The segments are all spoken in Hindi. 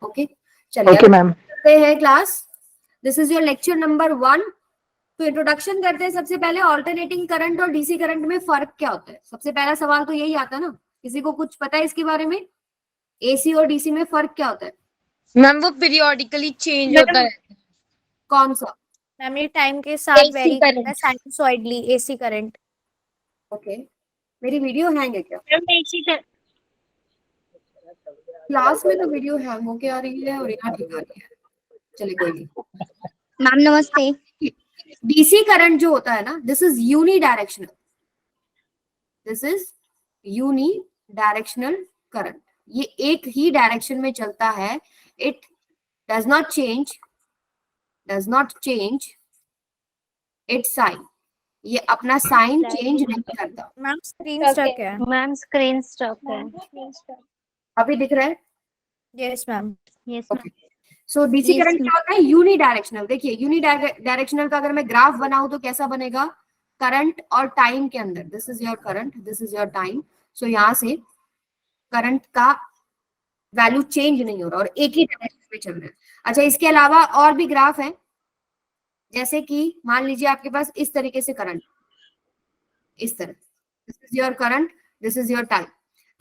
ओके चलिए ओके मैम। करते हैं class. This is your lecture number 1। तो इंट्रोडक्शन करते हैं। सबसे पहले ऑल्टरनेटिंग करंट और डीसी करंट में फर्क क्या होता है? सबसे पहला सवाल तो यही आता है ना, किसी को कुछ पता है इसके बारे में? एसी और डीसी में फर्क क्या होता है? मैम वो पीरियोडिकली चेंज होता है। कौन सा? मैम ये टाइम के साथ AC वेरी करता है, current. Sinusoidally AC current. Okay मेरी वीडियो हैंग है क्या? Ma'am AC current. क्लास में तो वीडियो हैंग होके आ रही है और यहाँ ठीक आ रही है। चलिए कोई नहीं। मैम नमस्ते। डीसी करंट जो होता है ना, this is unidirectional. This is unidirectional current. ये एक ही डायरेक्शन में चलता है। It does not change its sign. ये अपना साइन चेंज नहीं करता। मैम स्क्रीन स्टक है। मैम स्क्रीन स्टॉप है। अभी दिख रहा है? Yes ma'am. Yes okay so DC current क्या होता है? Unidirectional. देखिए यूनी डायरेक्शनल का अगर मैं ग्राफ बनाऊं तो कैसा बनेगा? करंट और टाइम के अंदर, this is your current, this is your time. So यहां से करंट का वैल्यू चेंज नहीं हो रहा और एक ही डायरेक्शन में चल रहा है। अच्छा इसके अलावा और भी ग्राफ है, जैसे कि मान लीजिए आपके पास इस तरीके से करंट, इस तरह, this is your current, this is your time.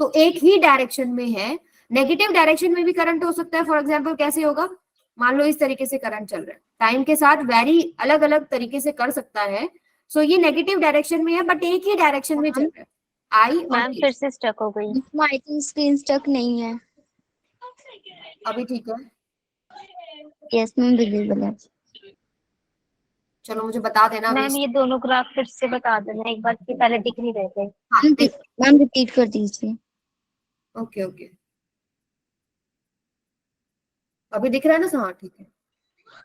तो एक ही डायरेक्शन में है। नेगेटिव डायरेक्शन में भी करंट हो सकता है। फॉर एग्जाम्पल कैसे होगा? मान लो इस तरीके से करंट चल रहा है, टाइम के साथ वेरी अलग अलग तरीके से कर सकता है। सो ये नेगेटिव डायरेक्शन में है बट एक ही डायरेक्शन में चल रहा है। आई और मैम फिर से स्टक हो गई। आई थिंक स्क्रीन स्टक नहीं है। अभी ठीक है? यस मैम विजिबल है। चलो मुझे बता देना अभी। मैम ये दोनों ग्राफ फिर से बता देना एक बार कि पहले दिख नहीं रहे थे। हाँ, मैम रिपीट कर दीजिए। ओके ओके अभी दिख रहा है ना? हाँ ठीक है।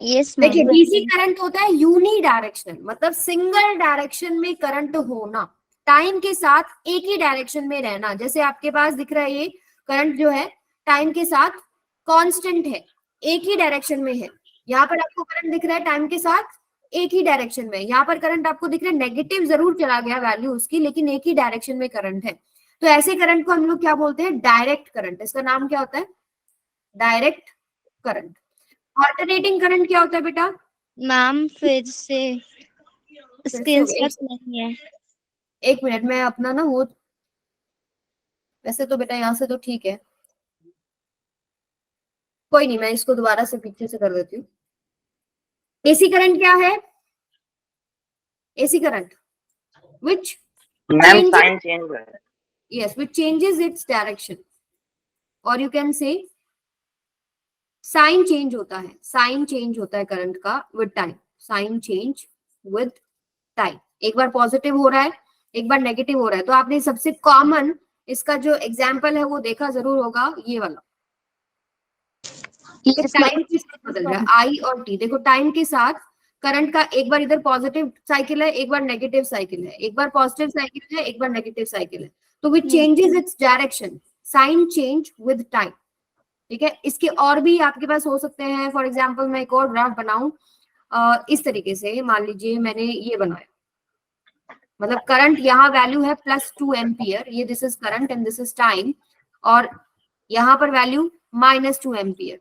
यस देखिए मैम। डीसी करंट होता है यूनी डायरेक्शनल, मतलब सिंगल डायरेक्शन में करंट होना, टाइम के साथ एक ही डायरेक्शन में रहना। जैसे आपके पास दिख रहा है ये करंट जो है टाइम के साथ कांस्टेंट है, एक ही डायरेक्शन में है। यहाँ पर आपको करंट दिख रहा है टाइम के साथ एक ही डायरेक्शन में। यहाँ पर करंट आपको दिख रहा है नेगेटिव जरूर चला गया वैल्यू उसकी, लेकिन एक ही डायरेक्शन में करंट है। तो ऐसे करंट को हम लोग क्या बोलते हैं? Direct current. इसका नाम क्या होता है? Direct current. ऑल्टरनेटिंग करंट क्या होता है बेटा? मैम फिर से स्क्रीन एक स्टक नहीं है। एक मिनट मैं अपना ना वो, वैसे तो बेटा यहाँ से तो ठीक है, कोई नहीं, मैं इसको दोबारा से पीछे से कर देती हूँ। एसी करंट क्या है? AC current which ma'am changes, sign change हुआ है। yes, which changes its direction, और you can say sign change होता है। साइन चेंज होता है करंट का with time. Sign change with time. एक बार पॉजिटिव हो रहा है, एक बार नेगेटिव हो रहा है। तो आपने सबसे कॉमन इसका जो एग्जाम्पल है वो देखा जरूर होगा, ये वाला। टाइम के साथ बदल रहा है, आई और टी। देखो टाइम के साथ करंट का एक बार इधर पॉजिटिव साइकिल है, एक बार नेगेटिव साइकिल है, एक बार पॉजिटिव साइकिल है, एक बार नेगेटिव साइकिल है। तो which changes its direction, sign change with time. ठीक है, इसके और भी आपके पास हो सकते हैं। फॉर एग्जाम्पल मैं एक और ग्राफ बनाऊं इस तरीके से। मान लीजिए मैंने ये बनाया, मतलब करंट यहाँ वैल्यू है +2 एम्पियर, ये this is current and this is time, और यहाँ पर वैल्यू -2 एम्पियर।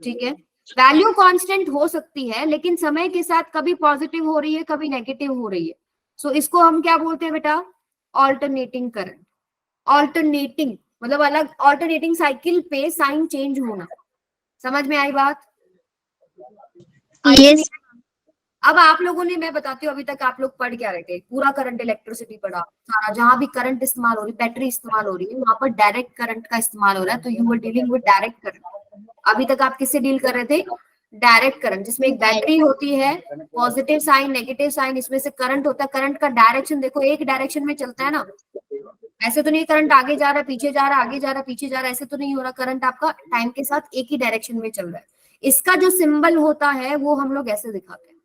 ठीक है, वैल्यू कांस्टेंट हो सकती है लेकिन समय के साथ कभी पॉजिटिव हो रही है कभी नेगेटिव हो रही है। सो इसको हम क्या बोलते हैं बेटा? Alternating current. ऑल्टरनेटिंग मतलब अलग ऑल्टरनेटिंग साइकिल पे साइन चेंज होना। समझ में आई बात? यस। अब आप लोगों ने, मैं बताती हूँ, अभी तक आप लोग पढ़ क्या रहे थे? पूरा करंट इलेक्ट्रिसिटी पढ़ा सारा। जहां भी करंट इस्तेमाल हो रही, बैटरी इस्तेमाल हो रही है, वहां पर डायरेक्ट करंट का इस्तेमाल हो रहा है। तो you were dealing with direct current. अभी तक आप किससे डील कर रहे थे? डायरेक्ट करंट, जिसमें एक बैटरी होती है, पॉजिटिव साइन नेगेटिव साइन, इसमें से करंट होता है। करंट का डायरेक्शन देखो एक डायरेक्शन में चलता है ना। ऐसे तो नहीं करंट आगे जा रहा है पीछे जा रहा है, आगे जा रहा है पीछे जा रहा है, ऐसे तो नहीं हो रहा। करंट आपका टाइम के साथ एक ही डायरेक्शन में चल रहा है। इसका जो सिंबल होता है वो हम लोग ऐसे दिखाते हैं,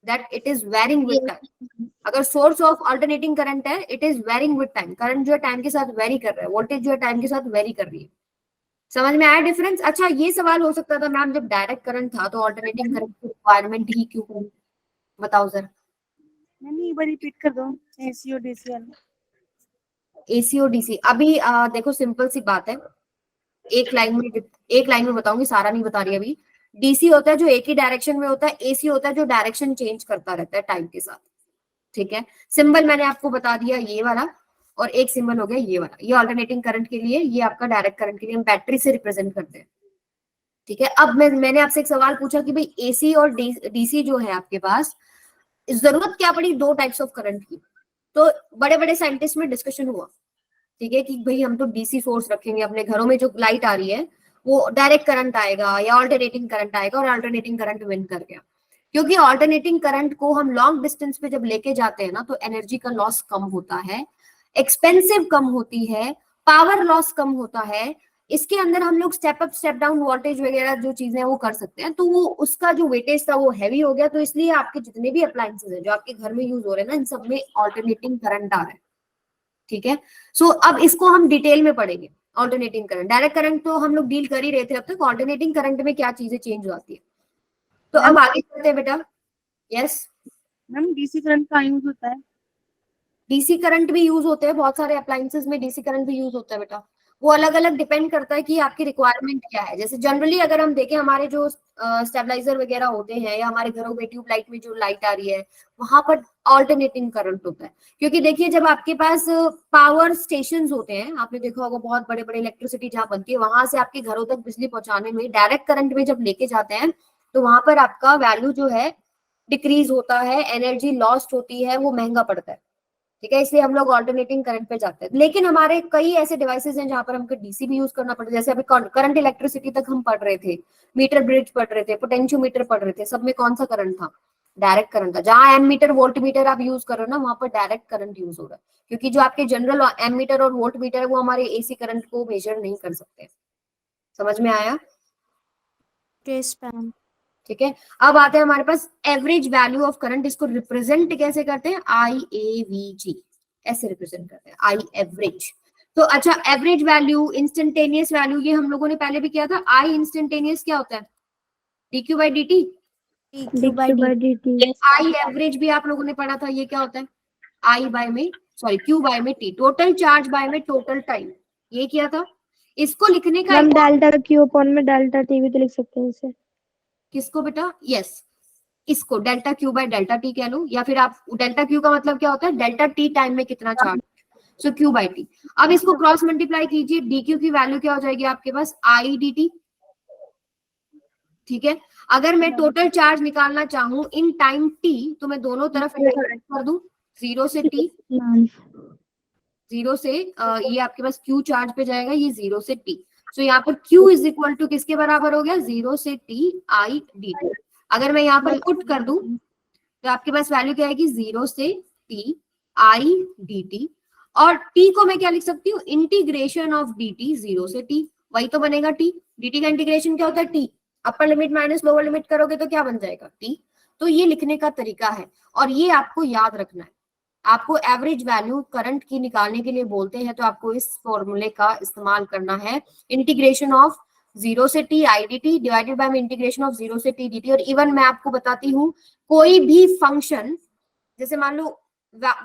that it is varying with time. अगर सोर्स ऑफ अल्टरनेटिंग करंट है, it is varying with time. Current जो है टाइम के साथ वेरी कर रहा है, वोल्टेज जो है टाइम के साथ वेरी कर रही है। समझ में आया डिफरेंस? अच्छा ये सवाल हो सकता था, मैम जब डायरेक्ट करंट था तो अल्टरनेटिंग करंट की रिक्वायरमेंट ही क्यों करी? बताओ जरा। नहीं एक बार रिपीट कर दो। एसी और डीसी वाला। एसी और डीसी, अभी देखो सिंपल सी बात है। एक लाइन में बताऊंगी, सारा नहीं बता रही अभी। डीसी होता है जो एक ही डायरेक्शन में होता है, एसी होता है जो डायरेक्शन चेंज करता रहता है टाइम के साथ। ठीक है, सिंबल मैंने आपको बता दिया ये वाला, और एक सिंबल हो गया ये वाला, ये अल्टरनेटिंग करंट के लिए, ये आपका डायरेक्ट करंट के लिए हम बैटरी से रिप्रेजेंट करते हैं। ठीक है, अब मैंने आपसे एक सवाल पूछा कि भाई एसी और डीसी जो है आपके पास, जरूरत क्या पड़ी दो टाइप्स ऑफ करंट की? तो बड़े बड़े साइंटिस्ट में डिस्कशन हुआ, ठीक है, कि भाई हम तो डीसी सोर्स रखेंगे अपने घरों में, जो लाइट आ रही है वो डायरेक्ट करंट आएगा या अल्टरनेटिंग करंट आएगा, और अल्टरनेटिंग करंट विन कर गया। क्योंकि अल्टरनेटिंग करंट को हम लॉन्ग डिस्टेंस पे जब लेके जाते हैं ना, तो एनर्जी का लॉस कम होता है, एक्सपेंसिव कम होती है, पावर लॉस कम होता है। इसके अंदर हम लोग step up step down voltage वगैरह जो चीजें वो कर सकते हैं, तो वो उसका जो वेटेज था वो हैवी हो गया। तो इसलिए आपके जितने भी अप्लायंसेस हैं जो आपके घर में यूज हो रहे हैं ना, इन सब में अल्टरनेटिंग करंट आ रहा है। ठीक है, सो अब इसको हम डिटेल में पढ़ेंगे। अल्टरनेटिंग करंट, डायरेक्ट करंट तो हम लोग डील कर ही रहे थे अब तक, अल्टरनेटिंग करंट में क्या चीजें चेंज हो जाती है। तो अब आगे चलते हैं बेटा। यस मैम, डीसी करंट का यूज होता है? डीसी करंट भी यूज होते हैं, बहुत सारे अप्लायंसेस में डीसी करंट भी यूज होता है बेटा। वो अलग अलग डिपेंड करता है कि आपकी रिक्वायरमेंट क्या है। जैसे जनरली अगर हम देखें, हमारे जो स्टेबलाइजर वगैरह होते हैं, या हमारे घरों में ट्यूबलाइट में जो लाइट आ रही है, वहां पर ऑल्टरनेटिंग करंट होता है। क्योंकि देखिए, जब आपके पास पावर स्टेशन होते हैं, आपने देखा होगा बहुत बड़े बड़े इलेक्ट्रिसिटी जहां बनती है, वहां से आपके घरों तक बिजली पहुंचाने में डायरेक्ट करंट में जब लेके जाते हैं, तो वहां पर आपका वैल्यू जो है डिक्रीज होता है, एनर्जी लॉस्ट होती है, वो महंगा पड़ता है। ठीक है, इसलिए हम लोग ऑल्टरनेटिंग करंट पे जाते हैं। लेकिन हमारे कई ऐसे डिवाइसेस हैं जहां पर हमको डीसी भी यूज करना पड़ता है। जैसे अभी करंट इलेक्ट्रिसिटी तक हम पढ़ रहे थे, मीटर ब्रिज पढ़ रहे थे, पोटेंशियोमीटर पढ़ रहे थे, सब में कौन सा करंट था? डायरेक्ट करंट था। जहां एम मीटर वोल्ट मीटर आप यूज कर रहे हो ना, वहां पर डायरेक्ट करंट यूज हो रहा है। क्योंकि जो आपके जनरल एम मीटर और वोल्ट मीटर है, वो हमारे एसी करंट को मेजर नहीं कर सकते। समझ में आया? ठीक है, अब आते हैं हमारे पास एवरेज वैल्यू ऑफ करंट। इसको रिप्रेजेंट कैसे करते हैं? IAVG, ऐसे रिप्रेजेंट करते हैं, आई एवरेज। तो अच्छा, एवरेज वैल्यू, इंस्टेंटेनियस वैल्यू, ये हम लोगों ने पहले भी किया था। आई इंस्टेंटेनियस क्या होता है? DQ by DT। I average भी आप लोगों ने पढ़ा था, ये क्या होता है? आई बाय में, सॉरी, Q बाय में T, टोटल चार्ज बाय में टोटल टाइम, ये किया था। इसको लिखने का मैम डेल्टा क्यू अपॉन में डेल्टा टी भी तो लिख सकते हैं इसे। किसको बेटा? यस, इसको delta Q by delta T कह लो, या फिर आप डेल्टा क्यू का मतलब क्या होता है? डेल्टा टी टाइम में कितना charge, so Q by T. अब इसको क्रॉस मल्टीप्लाई कीजिए, डी क्यू की वैल्यू क्या हो जाएगी आपके पास? आई डी टी। ठीक है, अगर मैं टोटल चार्ज निकालना चाहूं इन टाइम टी, तो मैं दोनों तरफ इंटीग्रेट कर दूं, 0 से टी, 0 से ये आपके पास क्यू चार्ज पे जाएगा, ये 0 से टी। सो यहाँ पर Q इज इक्वल टू किसके बराबर हो गया? 0 से टी आई डी टी। अगर मैं यहाँ पर पुट कर दूं, तो आपके पास वैल्यू क्या आएगी? 0 से टी आई डी टी। और टी को मैं क्या लिख सकती हूँ? इंटीग्रेशन ऑफ डी टी, 0 से टी, वही तो बनेगा टी। डी टी का इंटीग्रेशन क्या होता है? T. Upper limit minus lower limit करोगे तो क्या बन जाएगा? टी। तो ये लिखने का तरीका है, और ये आपको याद रखना है। आपको एवरेज वैल्यू करंट की निकालने के लिए बोलते हैं, तो आपको इस फॉर्मूले का इस्तेमाल करना है। इंटीग्रेशन ऑफ 0 से T I D T divided bye integration of 0 से टी डी टी। और इवन मैं आपको बताती हूँ, कोई भी फंक्शन, जैसे मान लो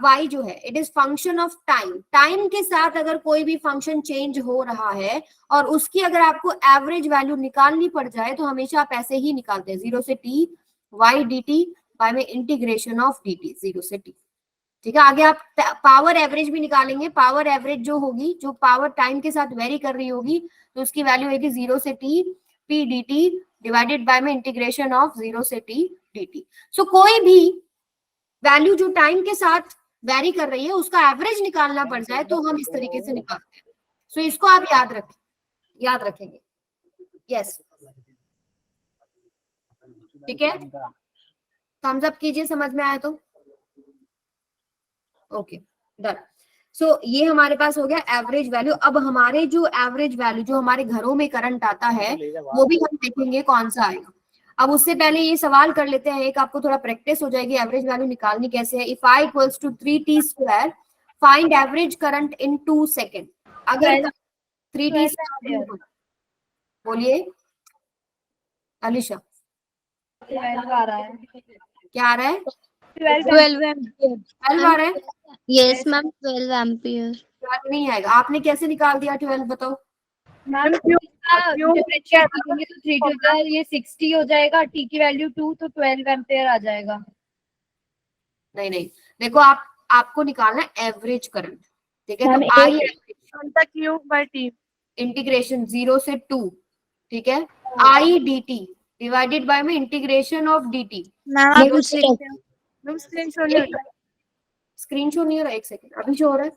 y जो है, it is function of time. Time के साथ अगर कोई भी फंक्शन चेंज हो रहा है और उसकी अगर आपको एवरेज वैल्यू निकालनी पड़ जाए, तो हमेशा आप ऐसे ही निकालते हैं, 0 से T Y D T by में इंटीग्रेशन ऑफ डी टी, 0 से टी। ठीक है, आगे आप पावर एवरेज भी निकालेंगे। पावर एवरेज जो होगी, जो पावर टाइम के साथ वेरी कर रही होगी, तो उसकी वैल्यू होगी 0 से T P D T divided by में इंटीग्रेशन ऑफ 0 से टी डी टी। सो कोई भी वैल्यू जो टाइम के साथ वेरी कर रही है, उसका एवरेज निकालना पड़ जाए, तो हम इस तरीके से निकालते हैं। सो इसको आप याद रखेंगे। यस, ठीक है, थम्स अप कीजिए समझ में आया तो। Okay, done. सो ये हमारे पास हो गया एवरेज वैल्यू। अब हमारे जो एवरेज वैल्यू जो हमारे घरों में करंट आता है, वो भी हम देखेंगे कौन सा आएगा। अब उससे पहले ये सवाल कर लेते हैं, एक आपको थोड़ा प्रैक्टिस हो जाएगी एवरेज वैल्यू निकालनी कैसे है। If I equals to 3t square, find average current in 2 second. अगर 3t स्क्वायर, बोलिए अलीशा, आ रहा है, क्या आ रहा है? 12 एम्पियर। 12 आ रहा है? Yes ma'am, 12 ampere. 12 नहीं आएगा। आपने कैसे निकाल दिया 12 बताओ? मैम क्यू डिफरेंशिएट करेंगे तो 3 टू द ये 60 हो जाएगा, टी की वैल्यू 2 तो 12 एम्पेयर आ जाएगा। नहीं नहीं, देखो आपको निकालना है एवरेज करंट, ठीक है। मैम, तो I delta Q by T. Integration 0 से 2, ठीक है, I D T divided by में integration of D T. Ma'am आप Level कुछ stop. मैम स्क्रीन शो नहीं होता। स्क्रीन शो नहीं हो रहा, एक सेकंड, अभी शो हो रहा है।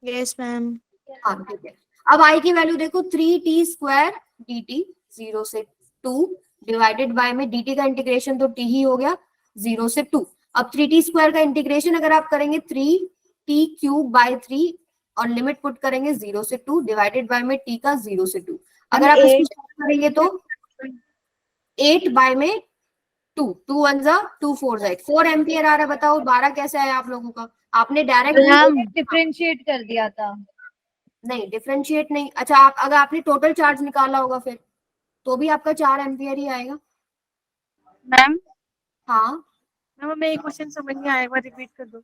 Yes ma'am. हाँ ठीक है। अब आई की वैल्यू देखो 3t² dt 0 से 2 डिवाइडेड बाय में dt का इंटीग्रेशन तो t ही हो गया 0 से 2। अब 3t² का इंटीग्रेशन अगर आप करेंगे 3t³/3 और लिमिट पुट करेंगे 0 से 2 डिवाइडेड बाय में t का 0 से 2। अगर आप इसको solve करेंगे तो 8 बाय में 2, 2 1 जा 2 4 जा 4 एम्पियर आ रहा है। बताओ 12 कैसे आया आप लोगों का? आपने डायरेक्ट डिफरेंशिएट कर दिया था। नहीं, डिफरेंशिएट नहीं। अच्छा, आप अगर आपने टोटल चार्ज निकाला होगा फिर तो भी आपका 4 एम्पियर ही आएगा। मैम हाँ, मैम हमें एक क्वेश्चन समझ नहीं आया, एक बार रिपीट कर दो।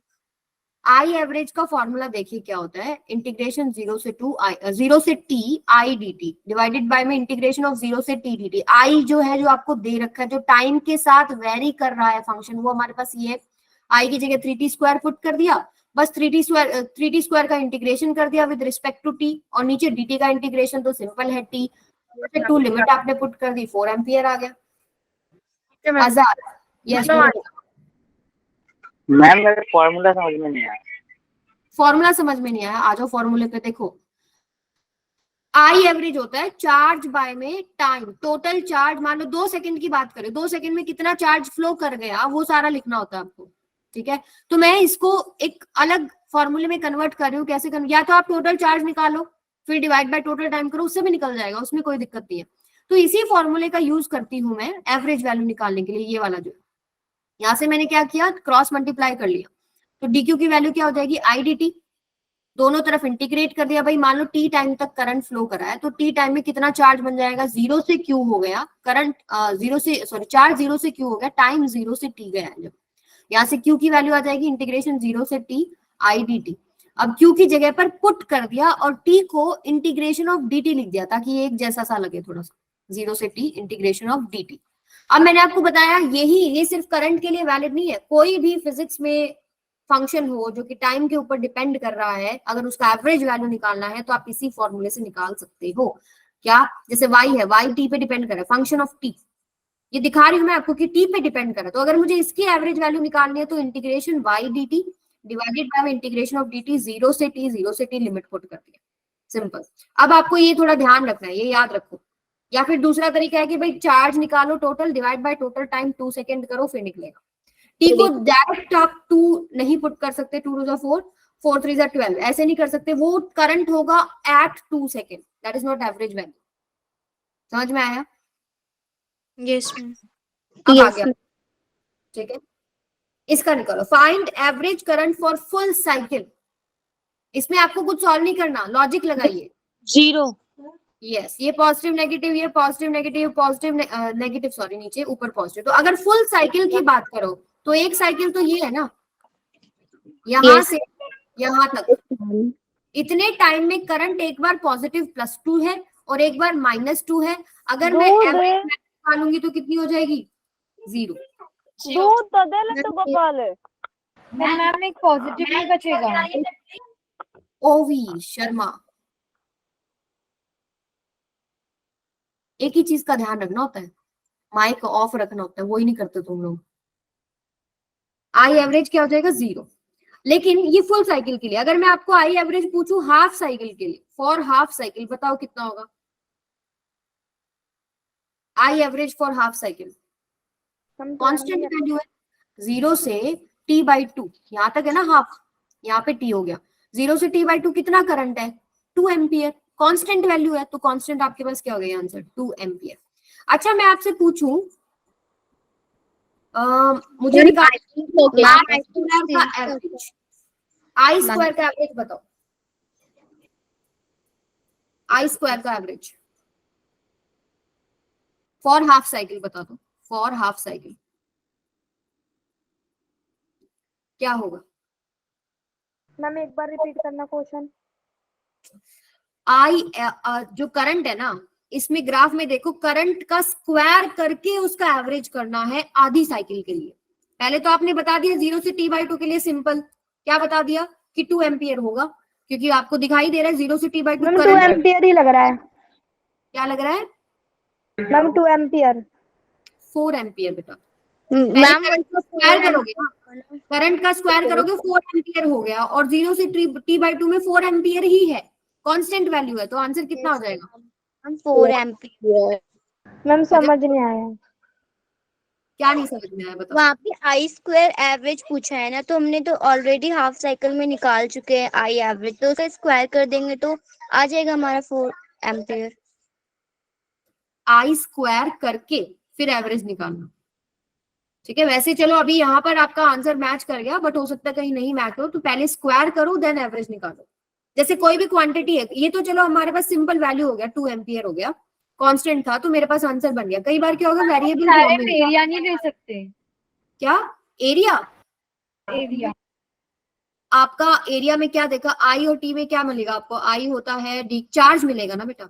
आई एवरेज का फॉर्मूला देखिए क्या होता है। इंटीग्रेशन 0 से 2 आई 0 से t I D T divided by में इंटीग्रेशन ऑफ 0 से t डी टी। आई जो है, जो आपको दे रखा है, जो टाइम के साथ वेरी कर रहा है फंक्शन, वो हमारे पास ये है। आई की जगह 3t² पुट कर दिया, बस 3t² का इंटीग्रेशन कर दिया विद रिस्पेक्ट टू t, और नीचे dt का इंटीग्रेशन तो सिंपल है t से 2 लिमिट आपने पुट कर दी, 4 एम्पियर आ गया। ठीक है मैम। आजाद, यस मैम मेरे फॉर्मूला समझ में नहीं आया। फॉर्मूला समझ में नहीं आया? आ जाओ फॉर्मूले पे। देखो, आई एवरेज होता है चार्ज बाय में टाइम, टोटल चार्ज। मान लो 2 सेकंड की बात करें, 2 सेकंड में कितना चार्ज फ्लो कर गया वो सारा लिखना होता है आपको, ठीक है। तो मैं इसको एक अलग फॉर्मूले में कन्वर्ट कर रही हूँ। कैसे या तो आप टोटल चार्ज निकालो फिर डिवाइड बाय टोटल टाइम करो, उससे भी निकल जाएगा, उसमें कोई दिक्कत नहीं है। तो इसी फॉर्मूले का यूज करती हूँ मैं एवरेज वैल्यू निकालने के लिए। ये वाला जो यहाँ से मैंने क्या किया, क्रॉस मल्टीप्लाई कर लिया, तो dq की वैल्यू क्या हो जाएगी, आई डी टी। दोनों तरफ इंटीग्रेट कर दिया। भाई मान लो t टाइम तक करंट फ्लो करा है, तो t टाइम में कितना चार्ज बन जाएगा, 0 से q हो गया करंट, 0 से सॉरी चार्ज 0 से q हो गया, टाइम 0 से t गया है। जब यहाँ से q की वैल्यू आ जाएगी इंटीग्रेशन 0 से t आई डी टी। अब q की जगह पर पुट कर दिया और t को इंटीग्रेशन ऑफ dt लिख दिया, ताकि ये एक जैसा सा लगे थोड़ा सा, 0 से t इंटीग्रेशन ऑफ dt। अब मैंने आपको बताया ये सिर्फ करंट के लिए वैलिड नहीं है। कोई भी फिजिक्स में फंक्शन हो जो कि टाइम के ऊपर डिपेंड कर रहा है, अगर उसका एवरेज वैल्यू निकालना है तो आप इसी फॉर्मूले से निकाल सकते हो। क्या, जैसे y है, y t पे डिपेंड कर रहा है, फंक्शन ऑफ t। ये दिखा रही हूं मैं आपको कि t पे डिपेंड कर रहा है। तो अगर मुझे इसकी एवरेज वैल्यू निकालनी है तो integration y dt divided bye integration of dt 0 से t लिमिट पुट कर दिया, सिंपल। अब आपको ये थोड़ा ध्यान रखना है, ये याद रखो। या फिर दूसरा तरीका है कि भाई चार्ज निकालो total divide by total time 2 second करो, फिर निकलेगा। टी को डायरेक्ट आप 2 नहीं पुट कर सकते, 2 टू द 4 4 3 जा 12 ऐसे नहीं कर सकते, वो करंट होगा at 2 second, that is not average value. समझ में आया? Yes ma'am. अब आ गया, ठीक है। इसका निकालो, find average current for full cycle. इसमें आपको कुछ सॉल्व नहीं करना, लॉजिक लगाइए। 0. यस, ये पॉजिटिव नेगेटिव, ये positive negative, positive negative, sorry नीचे ऊपर पॉजिटिव। तो अगर फुल साइकिल की बात करो तो एक साइकिल तो ये है ना, यहाँ से यहाँ तक, इतने टाइम में करंट एक बार पॉजिटिव +2 है और एक बार -2 है। अगर मैं एवरेज निकालूंगी तो कितनी हो जाएगी, 0। मैम एक पॉजिटिव नहीं बचेगा। ओवी शर्मा, एक ही चीज का ध्यान रखना होता है, माइक ऑफ रखना होता है, वो ही नहीं करते तुम लोग। आई एवरेज क्या हो जाएगा, 0। लेकिन ये फुल साइकिल के लिए, अगर मैं आपको आई एवरेज पूछूं हाफ साइकिल के लिए, फॉर हाफ साइकिल, बताओ कितना होगा I average for half cycle? Constant value है, 0 से t/2 यहां तक है ना हाफ, यहाँ पे t हो गया। 0 से t/2 कितना करंट है, 2 एम्पियर, कांस्टेंट वैल्यू है, तो कांस्टेंट आपके पास क्या हो गया आंसर, 2 एम्पियर। अच्छा, मैं आपसे पूछूं, मुझे निकालना का एवरेज, आई स्क्वायर का एवरेज बताओ, आई स्क्वायर का एवरेज फॉर हाफ साइकिल बता दो, फॉर हाफ साइकिल क्या होगा? मैम एक बार रिपीट करना क्वेश्चन। आई जो करंट है ना, इसमें ग्राफ में देखो करंट का स्क्वायर करके उसका एवरेज करना है आधी साइकिल के लिए। पहले तो आपने बता दिया 0 से t/2 के लिए सिंपल क्या बता दिया कि 2 एम्पियर होगा, क्योंकि आपको दिखाई दे रहा है 0 से t/2 मैम 2 करंट एम्पियर ही लग रहा है। क्या लग रहा है? Ma'am 2 ampere. 4 एम्पियर बेटा। मैम करंट का स्क्वायर करोगे ना, करंट का स्क्वायर करोगे 4 एम्पियर हो गया, और 0 से t/2 में 4 एम्पियर ही है, कांस्टेंट वैल्यू है, तो आंसर कितना हो जाएगा? हम 4 एम्पियर। मैम समझ नहीं आया। क्या नहीं समझ में आया बताओ? वहाँ पे आई स्क्वायर एवरेज पूछा है ना, तो हमने तो ऑलरेडी हाफ साइकिल में निकाल चुके हैं आई एवरेज, तो उसका स्क्वायर कर देंगे तो आ जाएगा हमारा 4 एम्पियर। आई स्क्वायर करके फिर एवरेज निकालना, ठीक है। वैसे चलो अभी यहाँ पर आपका आंसर मैच कर गया, बट हो सकता है कहीं नहीं मैच हो, तो पहले स्क्वायर करो देन एवरेज निकालो। जैसे कोई भी क्वांटिटी है, ये तो चलो हमारे पास सिंपल वैल्यू हो गया 2 एम्पियर हो गया, कांस्टेंट था तो मेरे पास आंसर बन गया। कई बार क्या होगा वेरिएबल डायरेक्ट एरिया नहीं ले सकते। क्या एरिया? एरिया आपका एरिया में क्या देखा, आई और टी में क्या मिलेगा आपको? आई होता है डी, चार्ज मिलेगा ना बेटा।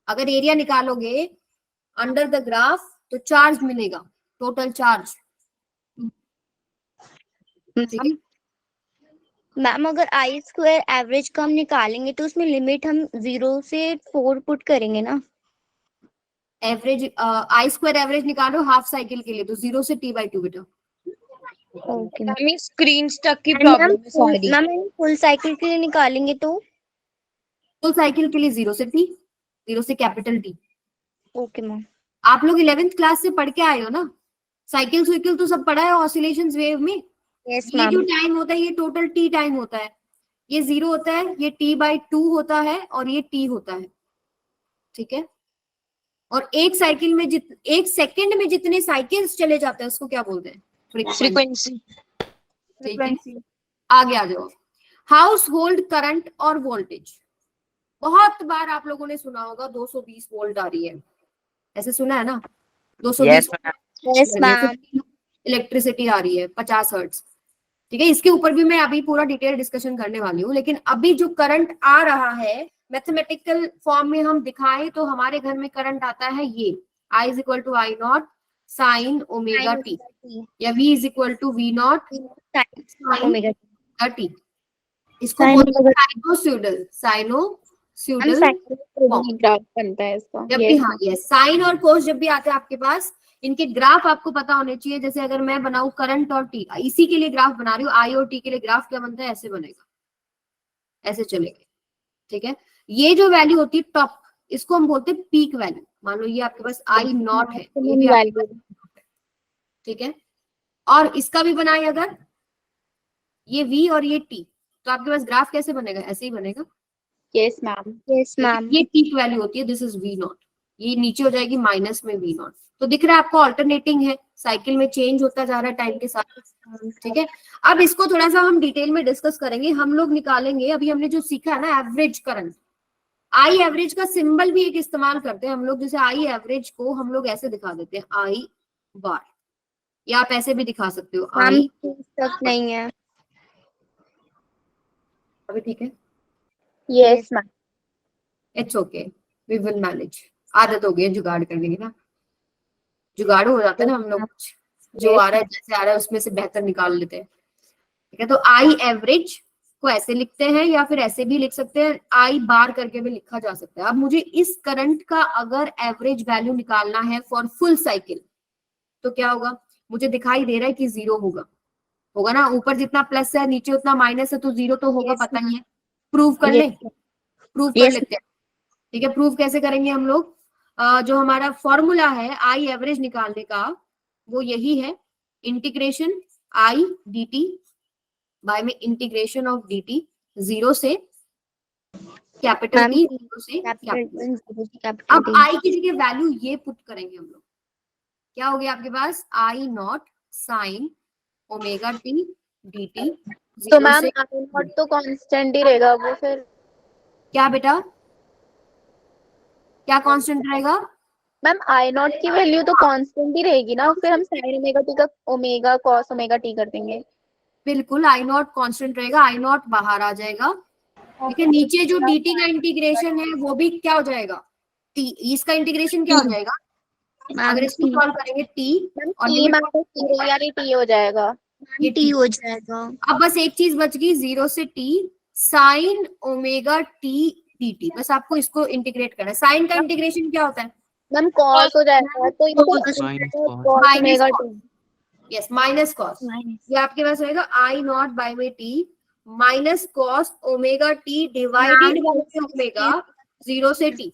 अगर एरिया निकालोगे अंडर द ग्राफ तो चार्ज मिलेगा, टोटल चार्ज, ठीक है। मैम अगर आई स्क्वायर एवरेज का हम निकालेंगे तो उसमें लिमिट हम 0 से 4 पुट करेंगे ना। एवरेज आई स्क्वायर एवरेज निकालो हाफ साइकिल के लिए तो 0 से t/2 बेटा। ओके हमें स्क्रीन स्टक की प्रॉब्लम है, सॉरी। मैम फुल साइकिल के लिए निकालेंगे तो फुल साइकिल के लिए 0 से t, 0 से कैपिटल T। Okay ma'am. आप लोग 11th क्लास से पढ़ के आए हो ना, साइकिल साइकिल तो सब पढ़ा है ऑसिलेशंस वेव में। यस ये जो मैम। टाइम होता है ये टोटल t टाइम होता है, ये 0 होता है, ये t/2 होता है और ये t होता है, ठीक है। और एक साइकिल में एक सेकंड में जितने साइकिल्स चले जाते हैं उसको क्या बोलते हैं? फ्रीक्वेंसी। ठीक है, आगे आ जाओ। हाउस होल्ड करंट और वोल्टेज, बहुत बार आप लोगों ने सुना होगा 220 वोल्ट आ रही है, ऐसे सुना है ना? 220 यस मैम। इलेक्ट्रिसिटी आ रही है 50 हर्ट्ज, ठीक है। इसके ऊपर भी मैं अभी पूरा डिटेल डिस्कशन करने वाली हूँ, लेकिन अभी जो करंट आ रहा है मैथमेटिकल फॉर्म में हम दिखाएं तो हमारे घर में करंट आता है ये I = I0 sin omega t, या V = V0 sin omega t। इसको बोलते हैं साइनोसॉइडल, साइनोसॉइडल ग्राफ बनता है इसका। जब भी, हाँ ये साइन और कोस जब भी आते हैं आपके पास, इनके ग्राफ आपको पता होने चाहिए। जैसे अगर मैं बनाऊं करंट और टी, इसी के लिए ग्राफ बना रही हूँ, आई और टी के लिए ग्राफ क्या बनता है, ऐसे बनेगा, ऐसे चलेगा, ठीक है। ये जो वैल्यू होती है टॉप, इसको हम बोलते हैं पीक वैल्यू। मान लो ये आपके पास I0 है, ये भी आपके पास, ठीक है। और इसका भी बनाए अगर ये V और ये T, तो आपके पास ग्राफ कैसे बनेगा? ऐसे ही बनेगा। Yes ma'am. Yes ma'am. ये पीक वैल्यू होती है, दिस इज V0, ये नीचे हो जाएगी माइनस में V0। तो दिख रहा है आपको ऑल्टरनेटिंग है, साइकिल में चेंज होता जा रहा है टाइम के साथ, ठीक है। अब इसको थोड़ा सा हम डिटेल में डिस्कस करेंगे। हम लोग निकालेंगे, अभी हमने जो सीखा है ना एवरेज करंट, आई एवरेज का सिंबल भी एक इस्तेमाल करते हैं हम लोग। जैसे आई एवरेज को हम लोग ऐसे दिखा देते हैं आई बार, या आप ऐसे भी दिखा सकते हो आई, तक नहीं है। अभी ठीक है, yes ma'am. It's okay, we will manage. आदत हो गई है जुगाड़ करने की ना, जुगाड़ हो जाता है ना हम लोग, जो आ रहा है जैसे आ रहा है उसमें से बेहतर निकाल लेते हैं, ठीक है। तो आई एवरेज को ऐसे लिखते हैं या फिर ऐसे भी लिख सकते हैं, आई बार करके भी लिखा जा सकता है। अब मुझे इस करंट का अगर एवरेज वैल्यू निकालना है फॉर फुल साइकिल तो क्या होगा? मुझे दिखाई दे रहा है कि 0 होगा ना, ऊपर जितना प्लस है नीचे उतना माइनस है, तो 0 तो होगा, पता ही है। प्रूव कर ले, प्रूव कर लेते हैं, ठीक है। प्रूव कैसे करेंगे हम लोग? जो हमारा फॉर्मूला है आई एवरेज निकालने का वो यही है, इंटीग्रेशन आई dt बाय में इंटीग्रेशन ऑफ dt, 0 से कैपिटल T, 0 से कैपिटल। अब आई की जगह वैल्यू ये पुट करेंगे हम लोग, क्या हो गया आपके पास? I0 sin omega t dt। तो मैम I0 तो कांस्टेंट ही रहेगा वो, फिर क्या बेटा, क्या कांस्टेंट रहेगा? मैम I0 की वैल्यू तो कांस्टेंट ही रहेगी ना, फिर हम sin ओमेगा t का ओमेगा cos ओमेगा t कर देंगे। बिल्कुल, I0 कांस्टेंट रहेगा, I0 बाहर आ जाएगा, ठीक है। नीचे जो dt का इंटीग्रेशन है वो भी क्या हो जाएगा? टी, इसका इंटीग्रेशन क्या हो जाएगा अगर इसको सॉल्व करेंगे टी और टी लिमिट माइनस टी यानी टी हो जाएगा। ये टी हो जाएगा। अब बस एक चीज बच गई, 0 से T sign omega T dt, बस आपको इसको इंटीग्रेट करना है। साइन का इंटीग्रेशन क्या होता है? मैम कॉस हो जाएगा तो ये Cos cos minus omega cos। टी। यस माइनस कॉस, ये आपके पास रहेगा आई नॉट बाई में T minus cos omega T divided by omega 0 से टी।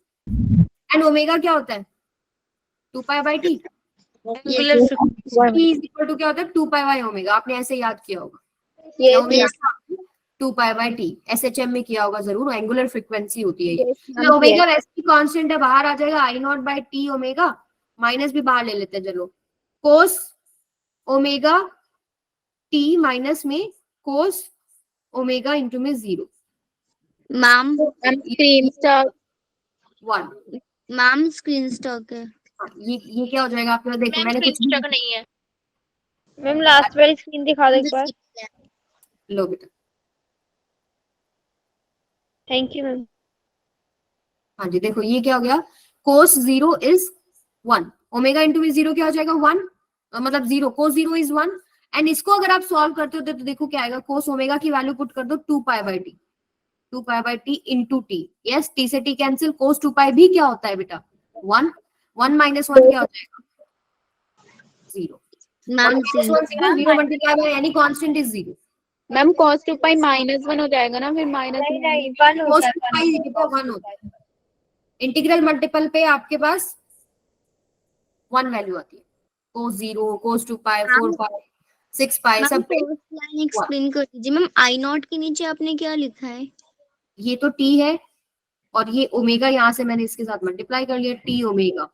एंड ओमेगा क्या होता है? 2 pi by T. Angular T is equal to क्या होता है? 2 पाई बाई ओमेगा। आपने ऐसे याद किया होगा, ये omega 2 pi by T SHM में किया होगा जरूर, एंगुलर फ्रीक्वेंसी होती है ये। तो ओमेगा वैसे ही कांस्टेंट है, बाहर आ जाएगा I not by T omega, minus भी बाहर ले लेते हैं चलो, कोस ओमेगा टी माइनस में कोस ओमेगा इंटू में 0 ma'am screen stock 1। Ma'am screen stock है। ये क्या हो जाएगा आपके? देखो मैंने कुछ नहीं है। मैम लास्ट वाली स्क्रीन दिखा दो एक बार। लो बेटा, थैंक यू मैम। हाँ जी देखो ये क्या हो गया, कोस 0 इज 1, ओमेगा इंटू में 0 क्या हो जाएगा 1, मतलब 0, कोस 0 इज 1। एंड इसको अगर आप सॉल्व करते हो तो देखो क्या आएगा, कोस ओमेगा की वैल्यू पुट कर दो 2 pi by T, 2 pi by T into T. Yes, T से टी कैंसिल, कोस 2 पाई भी क्या होता है बेटा 1, 1 माइनस 1 क्या हो जाएगा 0। Ma'am 0 multiply by any constant is 0। Ma'am cos 2 पाई -1 हो जाएगा ना, फिर माइनस नहीं नहीं 1 कोस होता 2 पाई देखो 1 होता है, इंटीग्रल मल्टीपल पे आपके पास 1 वैल्यू आती है, कोस 0, कोस 2 पाई, 4 पाई, 6 पाई सब पे। लाइन एक्सप्लेन कर दीजिए मैम। आई नॉट के नीचे आपने क्या लिखा है? ये तो टी है और ये ओमेगा यहाँ से मैंने इसके साथ मल्टीप्लाई कर लिया, टी ओमेगा।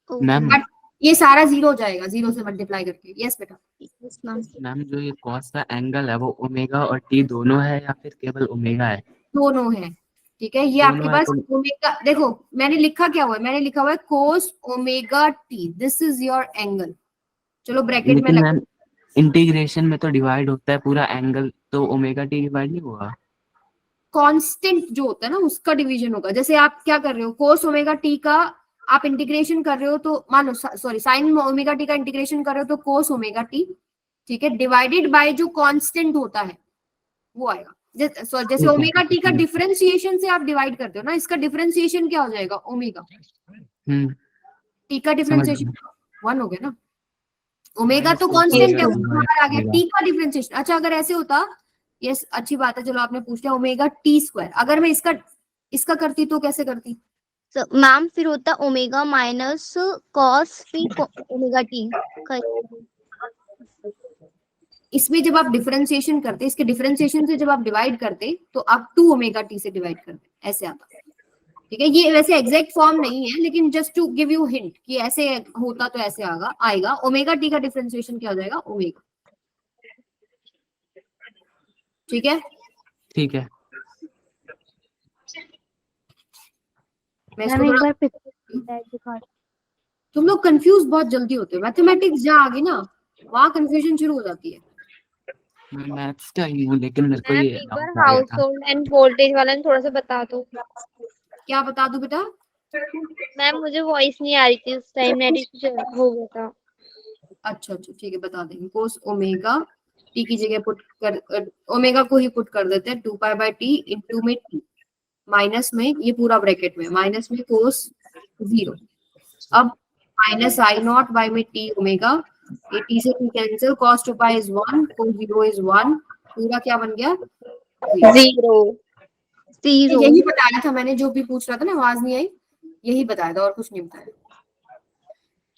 मैम बट ये सारा 0 हो जाएगा 0 से मल्टीप्लाई करके। यस बेटा, Yes, मैम। मैम जो ये कॉस का एंगल है वो ओमेगा और टी दोनों है या फिर केवल ओमेगा है? दोनों है। ठीक है, ये दोनों आपके है पास तो- ओमेगा, देखो मैंने लिखा क्या हुआ है, मैंने लिखा हुआ है कोस omega T, this is your angle. चलो ब्रैकेट में लेकिन लगा, मैम इंटीग्रेशन में तो डिवाइड होता है पूरा एंगल, तो ओमेगा टी डिवाइड नहीं होगा? कांस्टेंट जो होता है ना उसका डिवीजन होगा। जैसे आप क्या कर रहे हो, कोस ओमेगा टी का आप इंटीग्रेशन कर रहे हो तो मान लो, सॉरी साइन ओमेगा टी का इंटीग्रेशन कर रहे हो तो कोस ओमेगा टी, ठीक है, डिवाइडेड बाय जो कांस्टेंट होता है वो आएगा। जैसे ठीक है, ओमेगा टी का ठीक है। डिफरेंशिएशन से आप डिवाइड करते हो ना, इसका डिफरेंशिएशन क्या हो जाएगा ओमेगा, टी का डिफरेंशिएशन 1 हो गया ना, ओमेगा तो कांस्टेंट है, वो बाहर आ गया, टी का डिफरेंशिएशन। अच्छा अगर ऐसे होता, यस अच्छी बात है, चलो आपने पूछ लिया, ओमेगा टी स्क्वायर, अगर मैं इसका करती तो कैसे करती? So, मैम फिर होता ओमेगा माइनस कॉस फिर ओमेगा टी। इसमें जब आप डिफरेंशिएशन करते, इसके डिफरेंशिएशन से जब आप डिवाइड करते तो आप 2 ओमेगा टी से डिवाइड करते, ऐसे आता। ठीक है, ये वैसे एग्जैक्ट फॉर्म नहीं है लेकिन just to give you hint कि ऐसे होता तो ऐसे आएगा। ओमेगा टी का डिफरेंशिएशन क्या हो जाएगा ओमेगा। ठीक है, ठीक है। मैं इसको थोड़ा, तुम लोग कंफ्यूज बहुत जल्दी होते हो, मैथमेटिक्स जहाँ आ गई ना वहाँ कंफ्यूजन शुरू हो जाती है। मैं मैथ्स का ही हूँ लेकिन मेरे को मैम ये एक बार डाउट आ गया हाउस था। होल्ड एंड वोल्टेज वाला थोड़ा सा बता दो। क्या बता दूं बेटा? मैम मुझे वॉइस नहीं आ रही थी उस टाइम, नेट हो गया था। अच्छा ठीक है, बता देंगे। कोस ओमेगा टी की जगह पुट कर, ओमेगा को ही पुट कर देते हैं 2 पाई बाय टी इंटू में टी माइनस में, ये पूरा ब्रैकेट में, माइनस में कोस 0, अब माइनस आई नॉट बाय में टी ओमेगा, ये टी से T cancel, cos 2 pi is 1, cos 0 is 1, पूरा क्या बन गया 0। यही बताया था मैंने, जो भी पूछ रहा था ना आवाज नहीं आई, यही बताया था और कुछ नहीं बताया।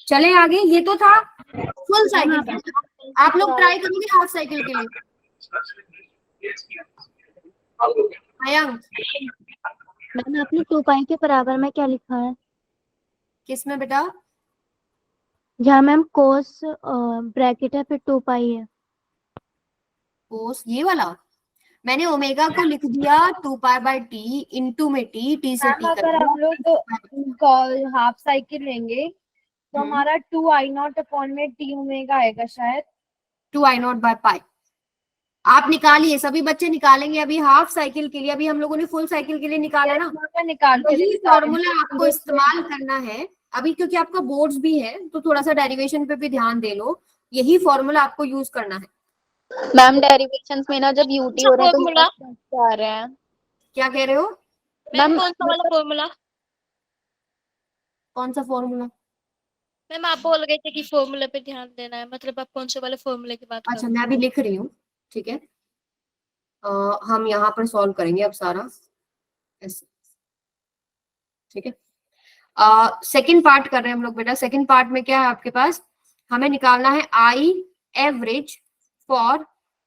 चले आगे, ये तो था फुल साइकिल। आप लोग ट्राई करोगे हाफ साइकिल के लिए? मयंक मैम आपने 2 पाई के बराबर में क्या लिखा है? किसमें बेटा? जहाँ मैम कोस ब्रैकेट है फिर 2 पाई है। कोस ये वाला मैंने ओमेगा को लिख दिया 2 पाई बाय टी इंटू में टी से टी अगर हम लोग हाफ साइकिल लेंगे तो हमारा 2 आई नॉट अपॉन में टी ओमेगा आएगा शायद। 2 आई नॉट बाय पाई, आप निकालिए, सभी बच्चे निकालेंगे अभी हाफ साइकिल के लिए, अभी हम लोगों ने फुल साइकिल के लिए निकाला ना, मैं निकाल के वही दिखा रही हूँ। फॉर्मूला आपको इस्तेमाल करना है अभी, क्योंकि आपका बोर्ड्स भी है तो थोड़ा सा डेरिवेशन पे भी ध्यान दे लो, यही फॉर्मूला आपको यूज करना है। मैम डेरिवेशंस में ना जब यूटी हो रहे हैं तो फॉर्मूला? maths आ रहे हैं क्या कह रहे हो? मैम मैम कौन सा वाला फॉर्मूला? कौन सा फॉर्मूला? मैम आप बोल गए थे कि फॉर्मूला पे ध्यान देना है, मतलब आप कौन से वाले फॉर्मूले की बात कर अच्छा रहे मैं अभी लिख रही हूँ, ठीक है। हम यहाँ पर सॉल्व करेंगे अब सारा ऐसे, ठीक है। सेकंड पार्ट कर रहे हैं हम लोग बेटा। सेकंड पार्ट में क्या है आपके पास, हमें निकालना है I average for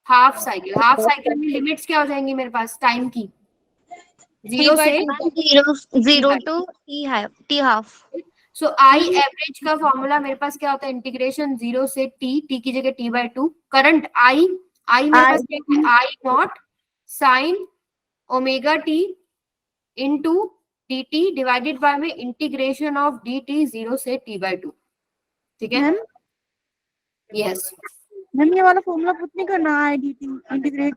half cycle. Half cycle में लिमिट्स क्या हो जाएंगी मेरे पास टाइम की, 0 से 0 to t half. So I average का फॉर्मूला मेरे पास क्या होता है, इंटीग्रेशन 0 से टी की जगह t/2। करंट आई मेरे पास क्या है, I not sine omega T into dt divided by में इंटीग्रेशन ऑफ dt 0 से t/2, ठीक है। यस मैम ये वाला फॉर्मूला पुट नहीं करना है, dt इंटीग्रेट।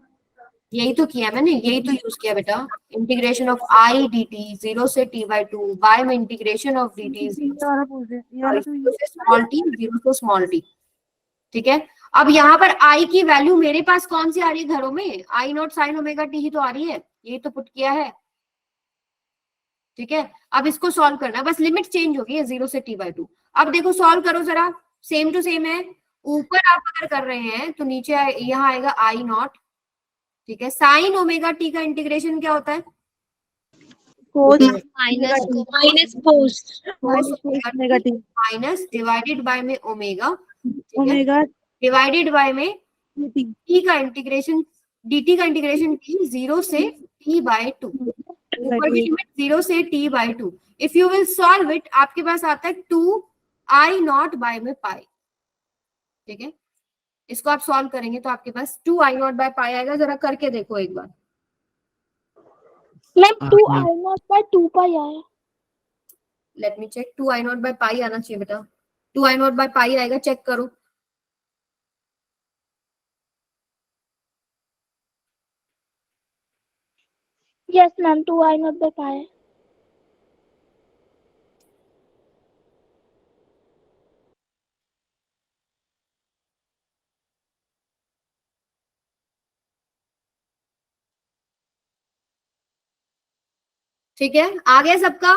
यही तो किया मैंने, यही तो यूज किया बेटा, इंटीग्रेशन ऑफ आई dt 0 से t/2 बाय में इंटीग्रेशन ऑफ dt ये वाला पूछ रहे, ये वाला तो स्मॉल टी 0 से स्मॉल टी, ठीक है। अब यहाँ पर आई की वैल्यू मेरे पास कौन सी आ रही है घरों में, I not sine omega T ही तो आ रही है, यही तो पुट किया है, ठीक है। अब इसको सॉल्व करना है, बस लिमिट चेंज होगी है 0 से t/2। अब देखो सॉल्व करो जरा, सेम टू सेम है। ऊपर आप अगर कर रहे हैं तो नीचे यहाँ आएगा आई नॉट, ठीक है। साइन ओमेगा टी का इंटीग्रेशन क्या होता है, minus post negative minus divided by में ओमेगा, ओमेगा डिवाइडेड बाय में dt। टी का इंटीग्रेशन, dt का इंटीग्रेशन t 0 से t/2, ऊपर की लिमिट 0 से t/2। If you will solve it आपके पास आता है 2 आई नॉट बाय में पाई, ठीक है। इसको आप सॉल्व करेंगे तो आपके पास 2 आई नॉट बाय पाई आएगा, जरा करके देखो एक बार। मैम हाँ, 2 ma'am. I not by 2 pi आया। Let me check, 2 I not by pi आना चाहिए बेटा, 2 आई नॉट बाय पाई आएगा, चेक करो। Yes ma'am 2 I not by पाई। ठीक है, आ गया सबका?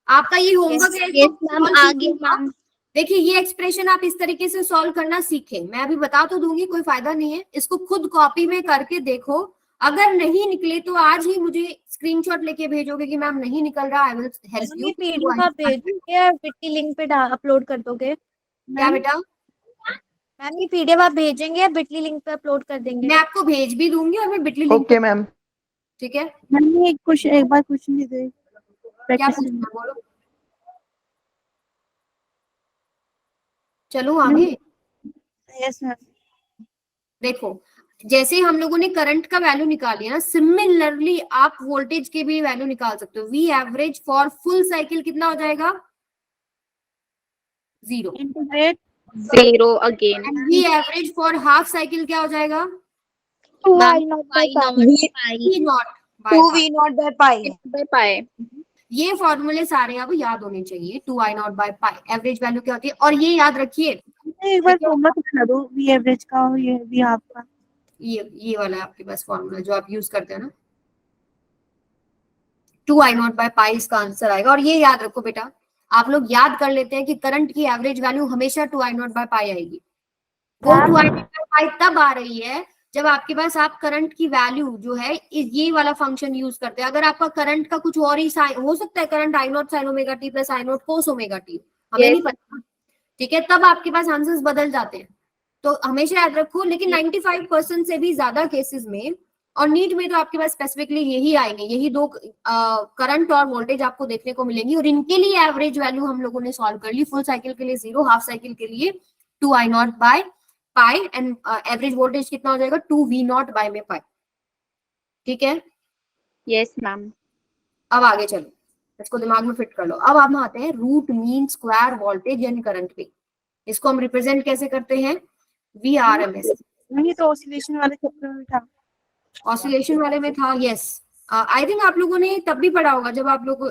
आपका ये होमवर्क है, Yes, ma'am, आ गया, ma'am. देखिए ये एक्सप्रेशन आप इस तरीके से सॉल्व करना सीखें, मैं अभी बता तो दूंगी, कोई फायदा नहीं है, इसको खुद कॉपी में करके देखो। अगर नहीं निकले तो आज ही मुझे स्क्रीनशॉट लेके भेजोगे कि मैम नहीं निकल रहा, I will help you. PDF आप भेजोगे या बिटली लिंक पे अपलोड कर दोगे? क्या बेटा? मैम ये पीडीएफ आप भेजेंगे या बिटली लिंक पे अपलोड कर देंगे? मैं आपको भेज भी दूंगी और मैं बिटली लिंक, ओके मैम। ठीक है। मैम एक क्वेश्चन, एक बार क्वेश्चन दे दे। क्या पूछना है बोलो, चलो आगे। Yes ma'am. देखो जैसे हम लोगों ने करंट का वैल्यू निकाल लिया ना, सिमिलरली आप वोल्टेज के भी वैल्यू निकाल सकते हो। V average for full cycle कितना हो जाएगा, 0। Integrate 0 again and V average for half cycle क्या हो जाएगा, 2 I not by V not by by pi. ये फॉर्मूले सारे अब याद होने चाहिए। 2 I not by pi average value क्या होती है, और ये याद रखिए, एक बार फॉर्मूला बता दो, वी एवरेज का और ये वी हाफ का। ये वाला है आपके पास फॉर्मूला जो आप यूज करते हैं ना, 2 आई नॉट बाय पाई इसका आंसर आएगा। और ये याद रखो बेटा, आप लोग याद कर लेते हैं कि करंट की एवरेज वैल्यू हमेशा 2 आई नॉट बाय पाई आएगी। वो 2 आई नॉट बाय पाई तब आ रही है जब आपके पास आप करंट की वैल्यू जो है ये वाला फंक्शन यूज करते हैं। अगर आपका करंट का कुछ और ही हो सकता है, current I not sine omega T plus I not cos omega T, हमें नहीं पता, ठीक है, तब आपके पास आंसर्स बदल जाते हैं। तो हमेशा याद रखो, लेकिन 95% से भी ज्यादा केसेस में और नीट में तो आपके पास स्पेसिफिकली यही आएंगे, यही दो करंट और वोल्टेज आपको देखने को मिलेंगी, और इनके लिए एवरेज वैल्यू हम लोगों ने सॉल्व कर ली। फुल साइकिल के लिए 0, हाफ साइकिल के लिए 2 I not by pi, and average voltage कितना हो जाएगा, 2 वी नॉट बाय में पाई, ठीक है। Yes ma'am. अब आगे चलो, इसको दिमाग में फिट कर लो। अब हम आते हैं रूट मीन स्क्वायर वोल्टेज यानी करंट पे। इसको हम रिप्रेजेंट कैसे करते हैं, वी आर एम एस, ये तो ऑसिलेशन वाले चैप्टर में था। ऑसिलेशन वाले में था, यस। आई थिंक आप लोगों ने तब भी पढ़ा होगा जब आप लोग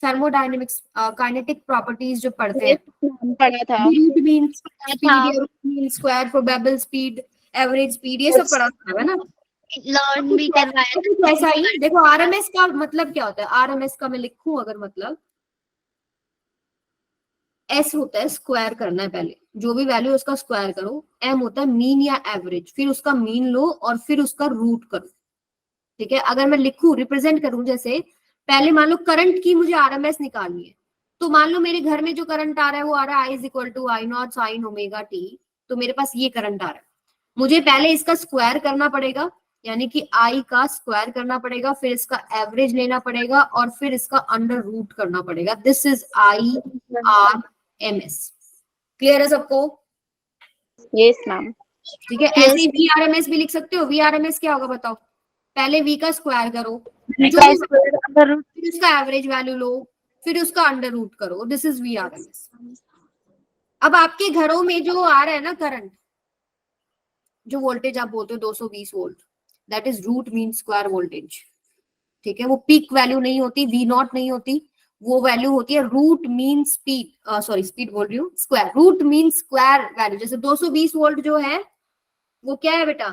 थर्मोडायनेमिक्स काइनेटिक प्रॉपर्टीज जो पढ़ते हैं, पढ़ा था। Root mean speed, root mean square, probable speed, average speed, ये सब पढ़ा था, है ना? लर्न भी करवाया था। ऐसा ही देखो, आरएमएस का मतलब क्या होता है? आरएमएस का मैं लिखूं अगर मतलब, एस होता है स्क्वायर करना है, पहले जो भी वैल्यू उसका स्क्वायर करो। एम होता है मीन या एवरेज, फिर उसका मीन लो और फिर उसका रूट करो। ठीक है, अगर मैं लिखूं, रिप्रेजेंट करूं, जैसे पहले मान लो करंट की मुझे आरएमएस निकालनी है, तो मान लो मेरे घर में जो करंट आ रहा है वो आ रहा है I is equal to I not sine omega T. तो मेरे पास ये करंट आ रहा है, मुझे पहले इसका स्क्वायर करना पड़ेगा, यानी कि आई का स्क्वायर करना पड़ेगा, फिर इसका एवरेज लेना पड़ेगा और फिर इसका अंडर रूट करना पड़ेगा। This is I R M S. Clear है सबको? Yes ma'am. ठीक है, ऐसे ही वी आर एम एस भी लिख सकते हो। वी आर एम एस क्या होगा बताओ? पहले वी का स्क्वायर करो, फिर उसका एवरेज वैल्यू लो, फिर उसका अंडर रूट करो। This is V R M S. अब आपके घरों में जो आ रहा है ना करंट, जो वोल्टेज आप बोलते हो 220 volt, that is root mean square voltage. ठीक है, वो पीक वैल्यू नहीं होती, वी नॉट नहीं होती, वो वैल्यू होती है root mean speed, sorry speed बोल रही हूँ, square, root mean square value. जैसे 220 वोल्ट जो है वो क्या है बेटा?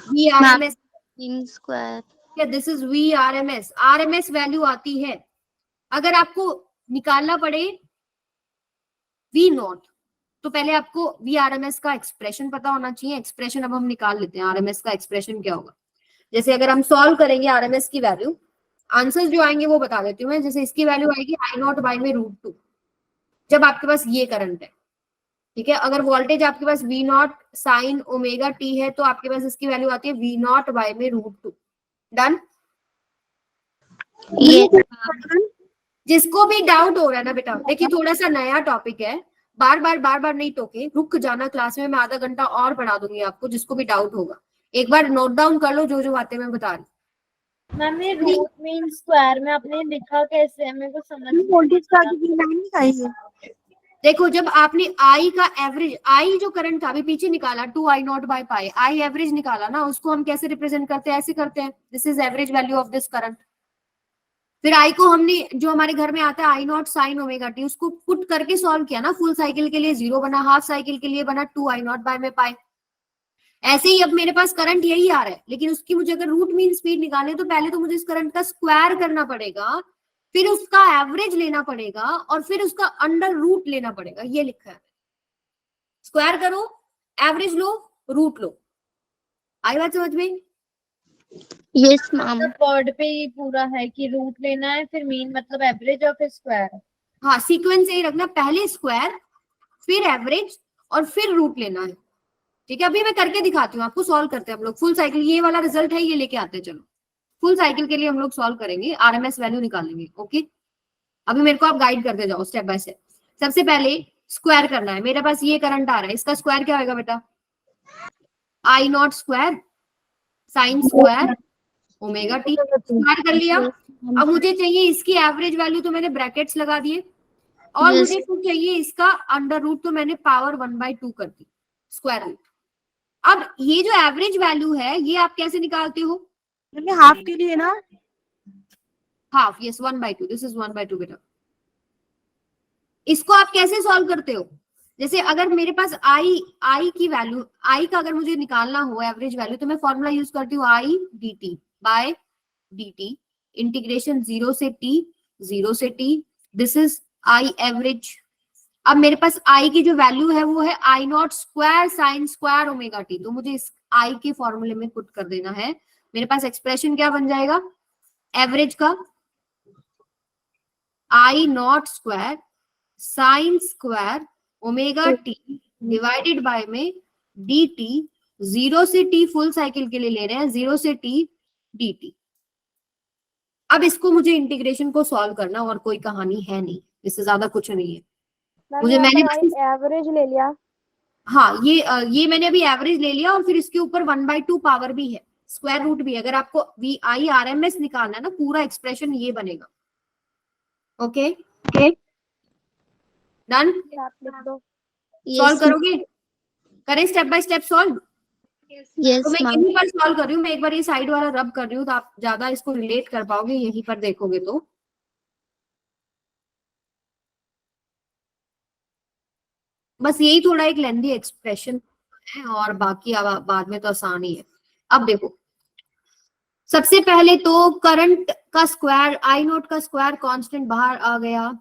V R M S square. This is V R M S. R M S value आती है। अगर आपको निकालना पड़े वी नॉट, तो पहले आपको वी आर एम एस का एक्सप्रेशन पता होना चाहिए। एक्सप्रेशन अब हम निकाल लेते हैं, आरएमएस का एक्सप्रेशन क्या होगा। जैसे अगर हम सॉल्व करेंगे आरएमएस की वैल्यू, आंसर्स जो आएंगे वो बता देती हूँ मैं। जैसे इसकी वैल्यू आएगी आई नॉट बाई में रूट 2, जब आपके पास ये करंट है। ठीक है, अगर वोल्टेज आपके पास V not sine omega T है, तो आपके पास इसकी वैल्यू आती है वी नॉट बाई में रूट 2। डन? जिसको भी डाउट हो रहा है ना बेटा, देखिए थोड़ा सा नया टॉपिक है, बार बार नहीं टोके, रुक जाना क्लास में, मैं आधा घंटा और पढ़ा दूंगी आपको। जिसको भी डाउट होगा एक बार नोट डाउन कर लो जो जो बातें मैं बता रही। मैम ये रूट मीन स्क्वायर में आपने लिखा कैसे है? मेरे को समझ नहीं वोल्टेज का नहीं चाहिए। देखो, जब आपने आई का एवरेज, आई जो करंट था अभी पीछे निकाला 2 I not by pi, I average निकाला ना, उसको हम कैसे रिप्रेजेंट करते हैं? ऐसे करते हैं, this is average value of this current. फिर आई को हमने, जो हमारे घर में आता है I not sine omega T, उसको पुट करके सॉल्व किया ना। फुल साइकिल के लिए 0 बना, हाफ साइकिल के लिए बना 2 आई नॉट बाय में पाई। ऐसे ही अब मेरे पास करंट यही आ रहा है, लेकिन उसकी मुझे अगर रूट मीन स्पीड निकालनी है, तो पहले तो मुझे इस करंट का स्क्वायर करना पड़ेगा, फिर उसका एवरेज लेना पड़ेगा और फिर उसका अंडर रूट लेना पड़ेगा। ये लिखा है, स्क्वायर करो, एवरेज लो, रूट लो। आई बात समझ में? Yes ma'am. वर्ड पे ही पूरा है कि रूट लेना है, फिर मीन मतलब एवरेज और फिर स्क्वायर। हाँ, सीक्वेंस यही रखना, पहले स्क्वायर, फिर एवरेज और फिर रूट लेना है। ठीक है, अभी मैं करके दिखाती हूँ आपको, सॉल्व करते हैं हम लोग फुल साइकिल। ये वाला रिजल्ट है, ये लेके आते हैं। चलो फुल साइकिल के लिए हम लोग सॉल्व करेंगे, आरएमएस वैल्यू निकालेंगे। ओके, अभी मेरे को आप गाइड करते जाओ स्टेप बाय स्टेप। सबसे पहले स्क्वायर करना है। मेरे पास ये करंट आ रहा है, इसका स्क्वायर क्या होगा बेटा? I not square sine square omega T. Square कर लिया। अब मुझे चाहिए इसकी एवरेज वैल्यू, तो मैंने ब्रैकेट्स लगा दिए, और मुझे तो चाहिए इसका अंडर रूट, तो मैंने पावर 1/2 कर दी, स्क्वायर रूट। अब ये जो एवरेज वैल्यू है, ये आप कैसे निकालते हो? हाफ के लिए ना, हाफ, यस, 1/2, दिस इज 1/2 बेटा। इसको आप कैसे सॉल्व करते हो? जैसे अगर मेरे पास आई की वैल्यू, आई का अगर मुझे निकालना हो एवरेज वैल्यू, तो मैं फॉर्मूला यूज करती हूँ आई dt बाय dt इंटीग्रेशन 0 से t, this is I average. अब मेरे पास आई की जो वैल्यू है वो है I not square sine square omega T, तो मुझे इस आई के फॉर्मूले में पुट कर देना है। मेरे पास एक्सप्रेशन क्या बन जाएगा एवरेज का? I not square sine square omega T divided by में डी टी, 0 से t फुल साइकिल के लिए ले रहे हैं, 0 से t dt। अब इसको मुझे इंटीग्रेशन को सॉल्व करना, और कोई कहानी है नहीं, इससे ज्यादा कुछ नहीं है। मुझे मैंने एवरेज ले लिया। हाँ, ये मैंने अभी एवरेज ले लिया, और फिर इसके ऊपर 1/2 पावर भी है, स्क्वायर रूट भी है। अगर आपको V I R M S निकालना है ना, पूरा एक्सप्रेशन ये बनेगा। Okay, done? सॉल्व करोगे? करें step by step solve? Yes तो मैं मैम। यहीं पर सॉल्व कर रही हूँ, मैं एक बार ये साइड वाला रब कर रही हूँ तो आप ज्यादा इसको रिलेट कर पाओगे, यहीं पर देखोगे तो। बस यही थोड़ा एक लेंदी एक्सप्रेशन है और बाकी अब बाद में तो आसान ही है। अब देखो, सबसे पहले तो करंट का स्क्वायर, आई नोट का स्क्वायर कांस्टेंट बाहर आ गया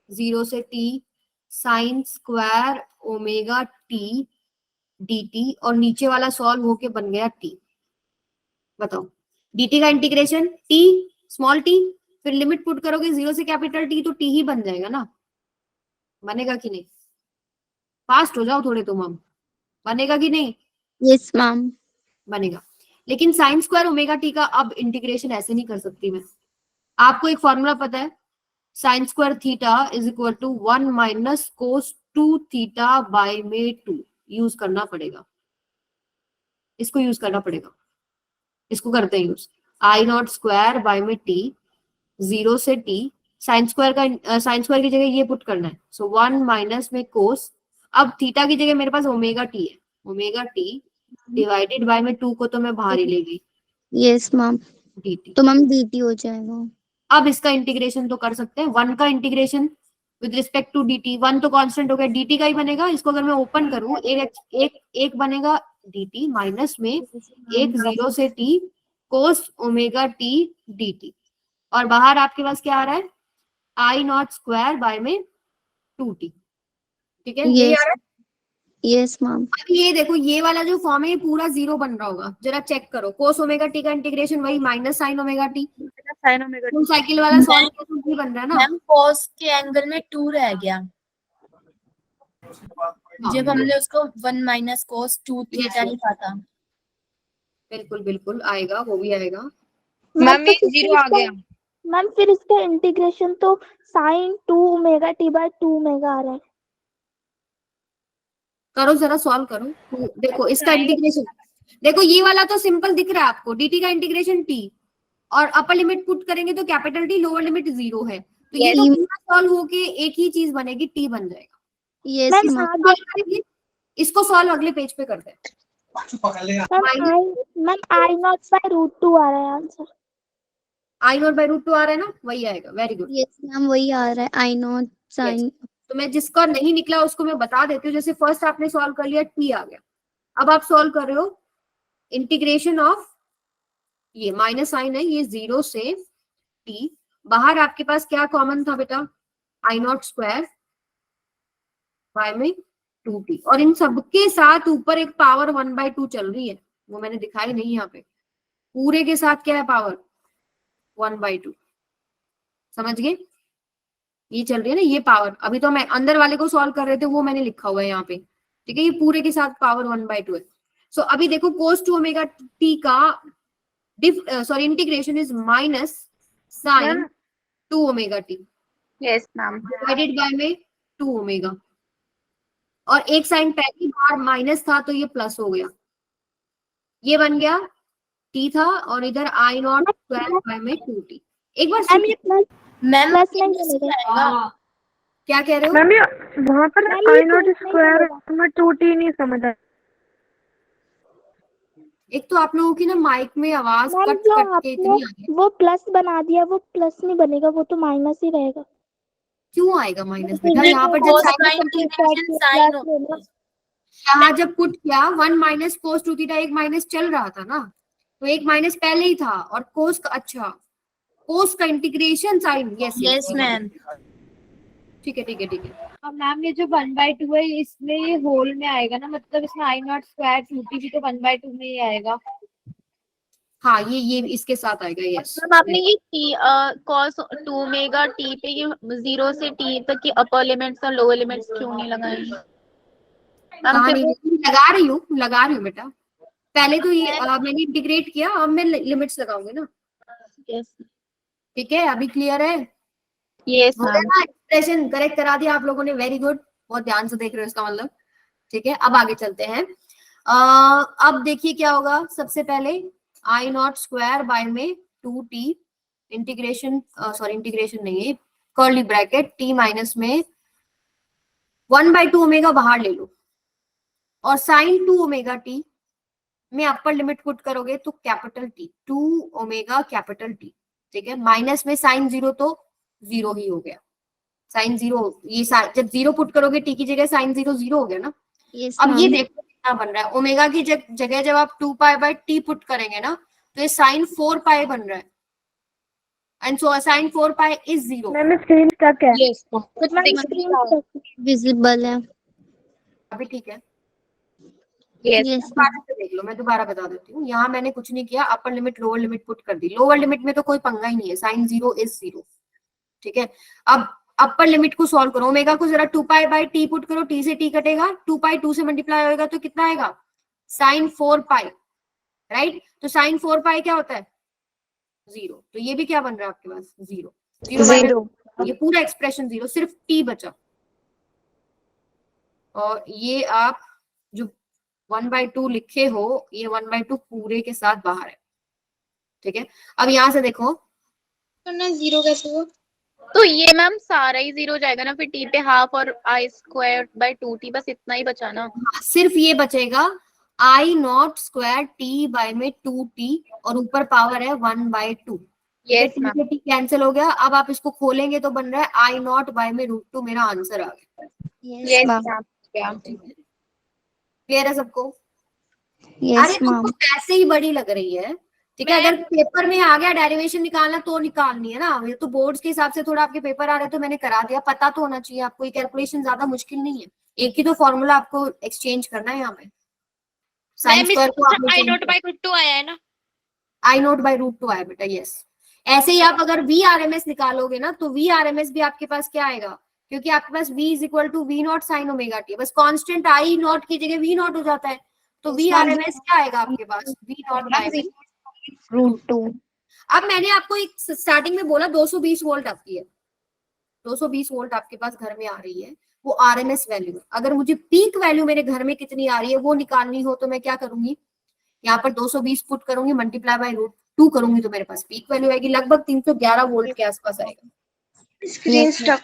0 से t sign square omega t dt, और नीचे वाला सॉल्व होके बन गया t। बताओ, dt का इंटीग्रेशन t स्मॉल t, फिर लिमिट पुट करोगे 0 से कैपिटल T तो t ही बन जाएगा ना। बनेगा कि नहीं? फास्ट हो जाओ थोड़े तुम, हम बनेगा कि नहीं? Yes ma'am. बनेगा। लेकिन साइन स्क्वायर ओमेगा टी का अब इंटीग्रेशन ऐसे नहीं कर सकती मैं। आपको एक फॉर्मूला पता है, sine square theta is equal to 1 minus cos 2 theta by में 2 यूज करना पड़ेगा, इसको यूज करना पड़ेगा। इसको करते हैं use, I not square by में टी 0 से टी, साइन स्क्वायर की जगह ये पुट करना है, सो 1 माइनस में कोस, अब थीटा की जगह मेरे पास ओमेगा टी है, ओमेगा टी डिवाइडेड बाय में 2 को तो मैं बाहर ही ले गई, यस मैम। dt। तो मैम dt हो जाएगा। अब इसका इंटीग्रेशन तो कर सकते हैं, 1 का integration with respect to dt, 1 तो कांस्टेंट हो गया, dt का ही बनेगा। इसको अगर मैं ओपन करूं, एक बनेगा dt माइनस में एक 0 से t कोस ओमेगा t dt, और बाहर आपके पास क्या आ रहा है, आई नॉट स्क्वायर बाय में 2t। ठीक है, ये आ रहा है। Yes ma'am. अब ये देखो, ये वाला जो फॉर्म है ये पूरा 0 बन रहा होगा, जरा चेक करो, कोस ओमेगा टी का इंटीग्रेशन वही minus sign omega T, sine omega full cycle वाला सॉल्व किया तो ये बन रहा है ना। मैम कॉस के एंगल में 2 रह गया, हाँ, जब हमने उसको 1 माइनस कोस 2 थीटा लिखा था। बिल्कुल बिल्कुल आएगा, वो भी आएगा। मैम ये 0 आ गया। मैम फिर इसका इंटीग्रेशन तो sine 2 omega T by 2 omega आ रहा है। करो जरा सॉल्व करो, देखो इसका इंटीग्रेशन, देखो ये वाला तो सिंपल दिख रहा है आपको, dt का इंटीग्रेशन t, और अपर लिमिट पुट करेंगे तो कैपिटल T, लोअर लिमिट 0 है, तो ये तो पूरा सॉल्व होके एक ही चीज बनेगी, t बन जाएगा। Yes ma'am ma'am. आगे करेंगे, इसको सॉल्व अगले पेज पे करते हैं। Ma'am I not by root 2 आ रहा है answer. I not by root 2 आ रहा है ना, वही आएगा। Very good. यस मैम वही आ रहा है, आई नॉट साइन। तो मैं जिसका नहीं निकला उसको मैं बता देती हूँ, जैसे फर्स्ट आपने सॉल्व कर लिया, t आ गया, अब आप सॉल्व कर रहे हो इंटीग्रेशन ऑफ, ये माइनस साइन है, ये 0 से t, बाहर आपके पास क्या कॉमन था बेटा, आई नॉट स्क्वायर बाय में 2t, और इन सबके साथ ऊपर एक पावर 1/2 चल रही है, वो मैंने दिखाई नहीं यहाँ पे, पूरे के साथ क्या है पावर 1/2, समझ गए? ये चल रही है ना ये पावर, अभी तो मैं अंदर वाले को सॉल्व कर रहे थे, वो मैंने लिखा हुआ है यहाँ पे, ठीक है, ये पूरे के साथ पावर 1/2 है। सो अभी देखो cos 2 ओमेगा t का integration is minus sine 2 omega t yes ma'am. Divided by में 2 ओमेगा, और एक साइन पहली बार माइनस था तो ये प्लस हो गया, ये बन गया t था, और इधर आई नॉट स्क्वायर बाय में 2t। एक बार मैम ये प्लस मैम प्लस नहीं बनेगा। क्या कह रहे हो? मैम ये वहाँ पर मैम, ये आई नॉट प्लस नहीं स्क्वायर बनेगा। में 2t नहीं समझ आया। एक तो आप लोगों की ना माइक में आवाज मैम कट जो कट के इतनी आ रही है, आपने वो प्लस बना दिया, वो प्लस नहीं बनेगा, वो तो माइनस ही रहेगा। क्यों आएगा माइनस बेटा? यहाँ पर जब cos साइन का इंटीग्रेशन साइन यहाँ जब पुट किया 1 माइनस कोस 2 थीटा, एक माइनस चल रहा था ना, तो एक माइनस पहले ही था, और कोस का, अच्छा कोस का इंटीग्रेशन साइन, यस मैम। ठीक है ठीक है ठीक है। अब मैम ये जो 1/2 है इसमें ये होल में आएगा ना, मतलब इसमें आई नॉट स्क्वायर 2t भी तो 1/2 में ही आएगा। हाँ ये इसके साथ आएगा, यस। मैम आपने ये t cos 2 ओमेगा t पे ये 0 से t तक की अपर लिमिट्स और लोअर लिमिट्स क्यों नहीं लगाई? मैम फिर लगा रही हूँ बेटा, पहले तो ये मैंने इंटीग्रेट किया, अब मैं लिमिट्स लगाऊंगी ना, यस ठीक है, अभी क्लियर है? यस हो गया ना, एक्सप्रेशन करेक्ट करा दिया आप लोगों ने, वेरी गुड, बहुत ध्यान से देख रहे हो इसका मतलब, ठीक है। अब आगे चलते हैं, अब देखिए क्या होगा, सबसे पहले आई नॉट स्क्वायर बाय में 2t इंटीग्रेशन, इंटीग्रेशन नहीं है, कर्ली ब्रैकेट t माइनस में 1/2 ओमेगा बाहर ले लो, और साइन 2 ओमेगा टी में अपर लिमिट पुट करोगे तो capital T, 2 omega capital T, ठीक है। माइनस में साइन 0 तो 0 ही हो गया, साइन 0, ये जब 0 पुट करोगे टी की जगह साइन 0 0 हो गया ना। यस अब ये मैम। देखो कितना बन रहा है, ओमेगा की जगह जब आप 2 पाई बाय टी पुट करेंगे ना तो ये साइन 4 पाई बन रहा है, and so sine 4 pi is 0। Ma'am screen stuck है। यस कुछ मैम दिख स्क्रीन नहीं रहा। स्टक विजिबल है। अभी ठीक है, यस यस दोबारा से देख लो, मैं दोबारा बता देती हूँ। यहाँ मैंने कुछ नहीं किया, upper limit lower limit put कर दी। लोअर लिमिट में तो कोई पंगा ही नहीं है, साइन 0 इज 0, ठीक है। अब अपर लिमिट को सॉल्व करो, ओमेगा को जरा 2 पाई बाय टी पुट करो, टी से टी कटेगा, 2 पाई 2 से मल्टीप्लाई होगा तो कितना आएगा, साइन 4 पाई, राइट। तो साइन 4 पाई क्या होता है, 0। तो ये भी क्या बन रहा है आपके पास, 0 0, ये पूरा एक्सप्रेशन 0, सिर्फ टी बचा। और ये आप जो 1/2 लिखे हो, ये 1/2 पूरे के साथ बाहर है, ठीक है। अब यहां से देखो, तो ना 0 कैसे हुआ? तो ये मैम सारा ही 0 हो जाएगा ना, फिर टी पे हाफ और आई स्क्वायर बाय 2t, बस इतना ही बचा ना। सिर्फ ये बचेगा आई नॉट स्क्वायर टी बाय में 2t, और ऊपर पावर है 1/2। Yes ma'am. टी कैंसिल हो गया। अब आप इसको खोलेंगे तो बन रहा है आई नॉट बाय में √2, मेरा आंसर आ गया। Yes ma'am. क्लियर है सबको? अरे यस तुमको मैम। ऐसे ही बड़ी लग रही है, ठीक है। अगर पेपर में आ गया डेरिवेशन निकालना तो निकालनी है ना, ये तो बोर्ड्स के हिसाब से थोड़ा आपके पेपर आ रहे तो मैंने करा दिया, पता तो होना चाहिए आपको। ये कैलकुलेशन ज्यादा मुश्किल नहीं है, एक ही तो फॉर्मूला आपको एक्सचेंज करना है यहाँ पे। साइन स्क्वायर को आई नॉट बाय √2 आया है ना? आई नॉट बाय √2 आया बेटा, यस। ऐसे ही आप अगर वी आर एम एस निकालोगे ना तो वी आर एम एस भी आपके पास क्या आएगा, क्योंकि आपके पास v is equal to V not sine omega T, बस कांस्टेंट आई नॉट की जगह वी नॉट हो जाता है, तो वी आर एम एस क्या आएगा आपके पास, वी नॉट बाय √2। अब मैंने आपको एक स्टार्टिंग में बोला 220 वोल्ट आपकी है, 220 वोल्ट आपके पास घर में आ रही है, वो आरएमएस वैल्यू है। अगर मुझे पीक वैल्यू मेरे घर में कितनी आ रही है वो निकालनी हो तो मैं क्या करूंगी, यहाँ पर 220 पुट करूंगी, मल्टीप्लाई बाय √2 करूंगी, तो मेरे पास पीक वैल्यू आएगी, लगभग 311 वोल्ट के आसपास आएगा। Screen stuck.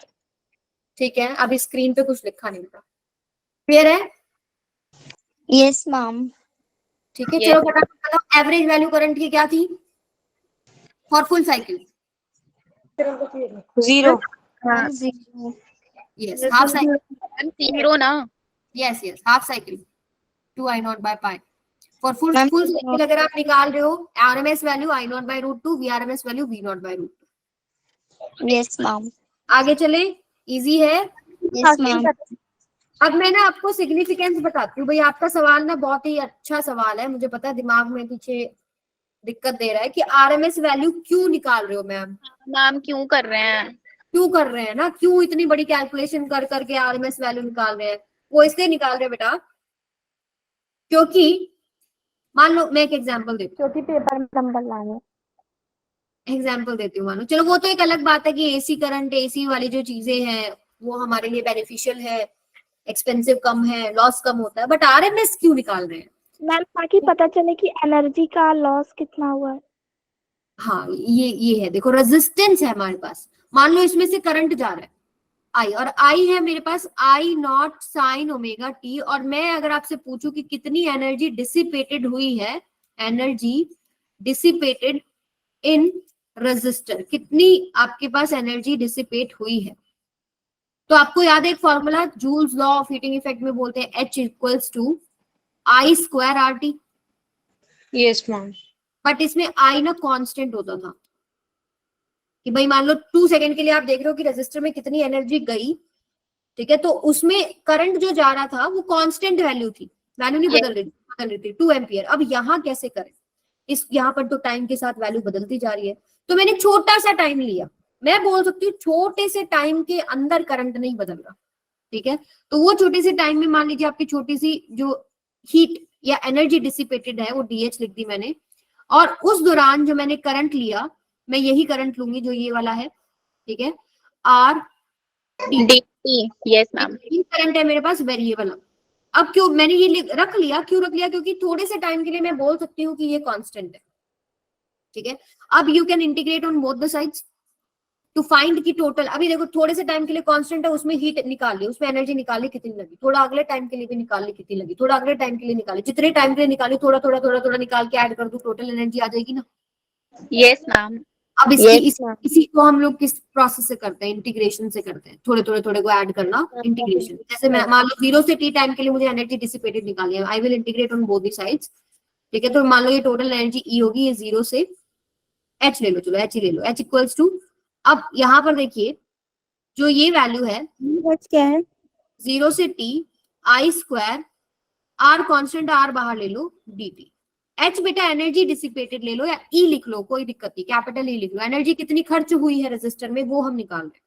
ठीक है, अभी स्क्रीन पे कुछ लिखा नहीं था, क्लियर है? Yes ma'am. ठीक है, चलो फटाफट बताओ एवरेज वैल्यू करंट की क्या थी for full cycle? 0। Yes, half cycle, 0 ना। Yes yes, half cycle 2 I not by pi. For full cycle अगर आप निकाल रहे हो RMS value I not by √2, VRMS value V not by √2। Yes ma'am. आगे चले, इजी है। Yes ma'am. अब मैं ना आपको सिग्निफिकेंस बताती हूँ। भाई आपका सवाल ना बहुत ही अच्छा सवाल है, मुझे पता है दिमाग में पीछे दिक्कत दे रहा है कि आरएमएस वैल्यू क्यों निकाल रहे हो मैम, मैम क्यों कर रहे हैं? क्यों कर रहे हैं ना, क्यों इतनी बड़ी कैलकुलेशन कर करके आरएमएस वैल्यू निकाल रहे हैं? वो इसलिए निकाल रहे हैं बेटा क्योंकि मान लो, मैं एक एग्जांपल देती हूँ, क्योंकि पेपर में नंबर लाने। एग्जाम्पल देती हूँ। मानो चलो वो तो एक अलग बात है कि एसी करंट, एसी वाली जो चीजें हैं वो हमारे लिए बेनिफिशियल है, एक्सपेंसिव कम है, लॉस कम होता है, बट आरएमएस क्यों निकाल रहे हैं? मैम ताकि पता चले कि एनर्जी का लॉस कितना हुआ है। हाँ, ये है, देखो रेजिस्टेंस है हमारे पास, मान लो इसमें से करंट जा रहा है आई, और आई है मेरे पास आई नॉट साइन ओमेगा टी, और मैं अगर आपसे पूछूं कि कितनी एनर्जी डिसिपेटेड हुई है, एनर्जी डिसिपेटेड इन रेजिस्टर, कितनी आपके पास एनर्जी डिसिपेट हुई है, तो आपको याद है एक formula Joule's law of heating effect में बोलते हैं H equals to I square R T. Yes ma'am. But इसमें आई ना कांस्टेंट होता था कि भाई मान लो 2 सेकंड के लिए आप देख रहे हो कि रेजिस्टर में कितनी एनर्जी गई, ठीक है, तो उसमें करंट जो जा रहा था वो कांस्टेंट वैल्यू थी, वैल्यू नहीं बदल रही थी 2 एम्पियर। अब यहाँ कैसे करें, इस यहाँ पर तो टाइम के साथ वैल्यू बदलती जा रही है, तो मैंने छोटा सा टाइम लिया, मैं बोल सकती हूँ छोटे से टाइम के अंदर करंट नहीं बदल रहा, ठीक है, तो वो छोटे से टाइम में मान लीजिए आपकी छोटी सी जो हीट या एनर्जी डिसिपेटेड है वो DH लिख दी मैंने, और उस दौरान जो मैंने करंट लिया मैं यही करंट लूंगी जो ये वाला है, ठीक है, R D. Yes ma'am. Current है मेरे पास वेरिएबल। अब क्यों मैंने ये रख लिया, क्यों रख लिया, क्योंकि थोड़े से टाइम के लिए मैं बोल सकती हूँ कि ये कांस्टेंट है, ठीक है। अब you can integrate on both the sides, to find की टोटल, अभी देखो थोड़े से टाइम के लिए कांस्टेंट है, उसमें हीट निकाल ली, उसमें एनर्जी निकाली कितनी लगी, थोड़ा अगले टाइम के लिए भी निकाल ली कितनी लगी, थोड़ा अगले टाइम के लिए निकाली, जितने टाइम के लिए निकाली थोड़ा थोड़ा थोड़ा थोड़ा निकाल के ऐड कर दो, टोटल एनर्जी आ जाएगी ना। Yes ma'am. अब Yes, ma'am. इसी को हम लोग किस प्रोसेस से करते हैं, इंटीग्रेशन से करते हैं, थोड़े थोड़े थोड़े को ऐड करना, इंटीग्रेशन। जैसे मैं मान लो 0 से t टाइम के लिए मुझे एनर्जी डिसिपेटेड निकालनी है, I will integrate on both the sides, ठीक है। तो मान लो ये टोटल एनर्जी E होगी, ये 0 से h ले लो, चलो h ही ले लो, h इक्वल्स टू, अब यहाँ पर देखिए जो ये वैल्यू है H क्या है? 0 से t I square, r constant, r बाहर ले लो, dt। H बेटा एनर्जी डिसिपेटेड ले लो या E लिख लो, कोई दिक्कत नहीं, कैपिटल E लिख लो। एनर्जी कितनी खर्च हुई है रेजिस्टर में वो हम निकाल रहे हैं।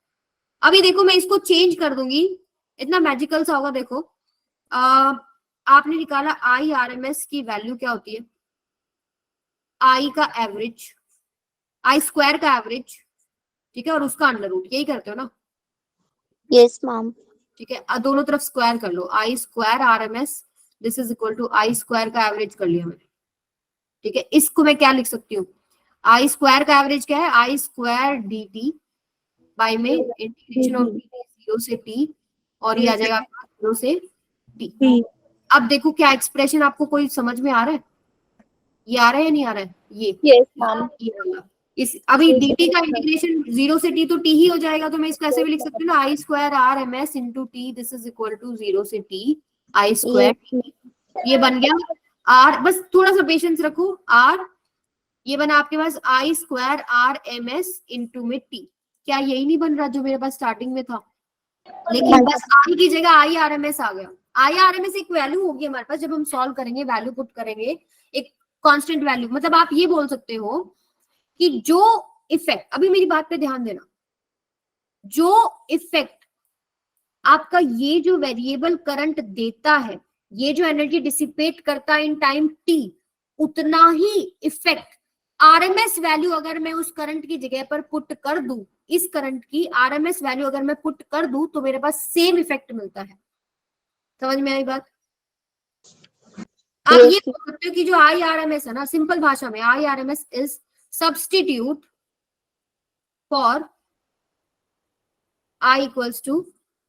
अभी देखो मैं इसको चेंज कर दूंगी, इतना मैजिकल सा होगा। देखो आपने निकाला IRMS की वैल्यू क्या होती है, I का एवरेज, I स्क्वायर का एवरेज, ठीक है, और उसका अंडर रूट, यही करते हो ना, Yes, ma'am. ठीक है। दोनों तरफ स्क्वायर कर लो, I square RMS this is equal to I square का एवरेज कर लिया मैंने, ठीक है। इसको मैं क्या लिख सकती हूँ, I स्क्वायर का एवरेज क्या है, I स्क्वायर dt बाय में इंटीग्रेशन ऑफ dt 0 से t, और ये आ जाएगा 0 से t। अब देखो क्या एक्सप्रेशन आपको कोई समझ में आ रहा है, ये आ रहा है या नहीं आ रहा है, ये यस मैम। ये वाला, इस अभी dt का इंटीग्रेशन 0 से t तो t ही हो जाएगा, तो मैं इसको ऐसे भी लिख सकती हूँ ना, I square RMS into t this is equal to 0 से t I स्क्वायर, ये बन गया R, बस थोड़ा सा पेशेंस रखो, R ये बना आपके पास I स्क्वायर RMS इंटू में t। क्या यही नहीं बन रहा जो मेरे पास स्टार्टिंग में था, लेकिन बस I की जगह IRMS आ गया। IRMS एक वैल्यू होगी हमारे पास, जब हम सॉल्व करेंगे वैल्यू पुट करेंगे, एक कांस्टेंट वैल्यू, मतलब आप ये बोल सकते हो कि जो इफेक्ट, अभी मेरी बात पे ध्यान देना, जो इफेक्ट आपका ये जो वेरिएबल करंट देता है, ये जो एनर्जी डिसिपेट करता है इन टाइम t, उतना ही इफेक्ट आरएमएस वैल्यू अगर मैं उस करंट की जगह पर पुट कर दूं, इस करंट की आरएमएस वैल्यू अगर मैं पुट कर दूं तो मेरे पास सेम इफेक्ट मिलता है। समझ में आई बात? आप ये बोल सकते हो कि जो IRMS है ना, सिंपल भाषा में IRMS is substitute for I equals to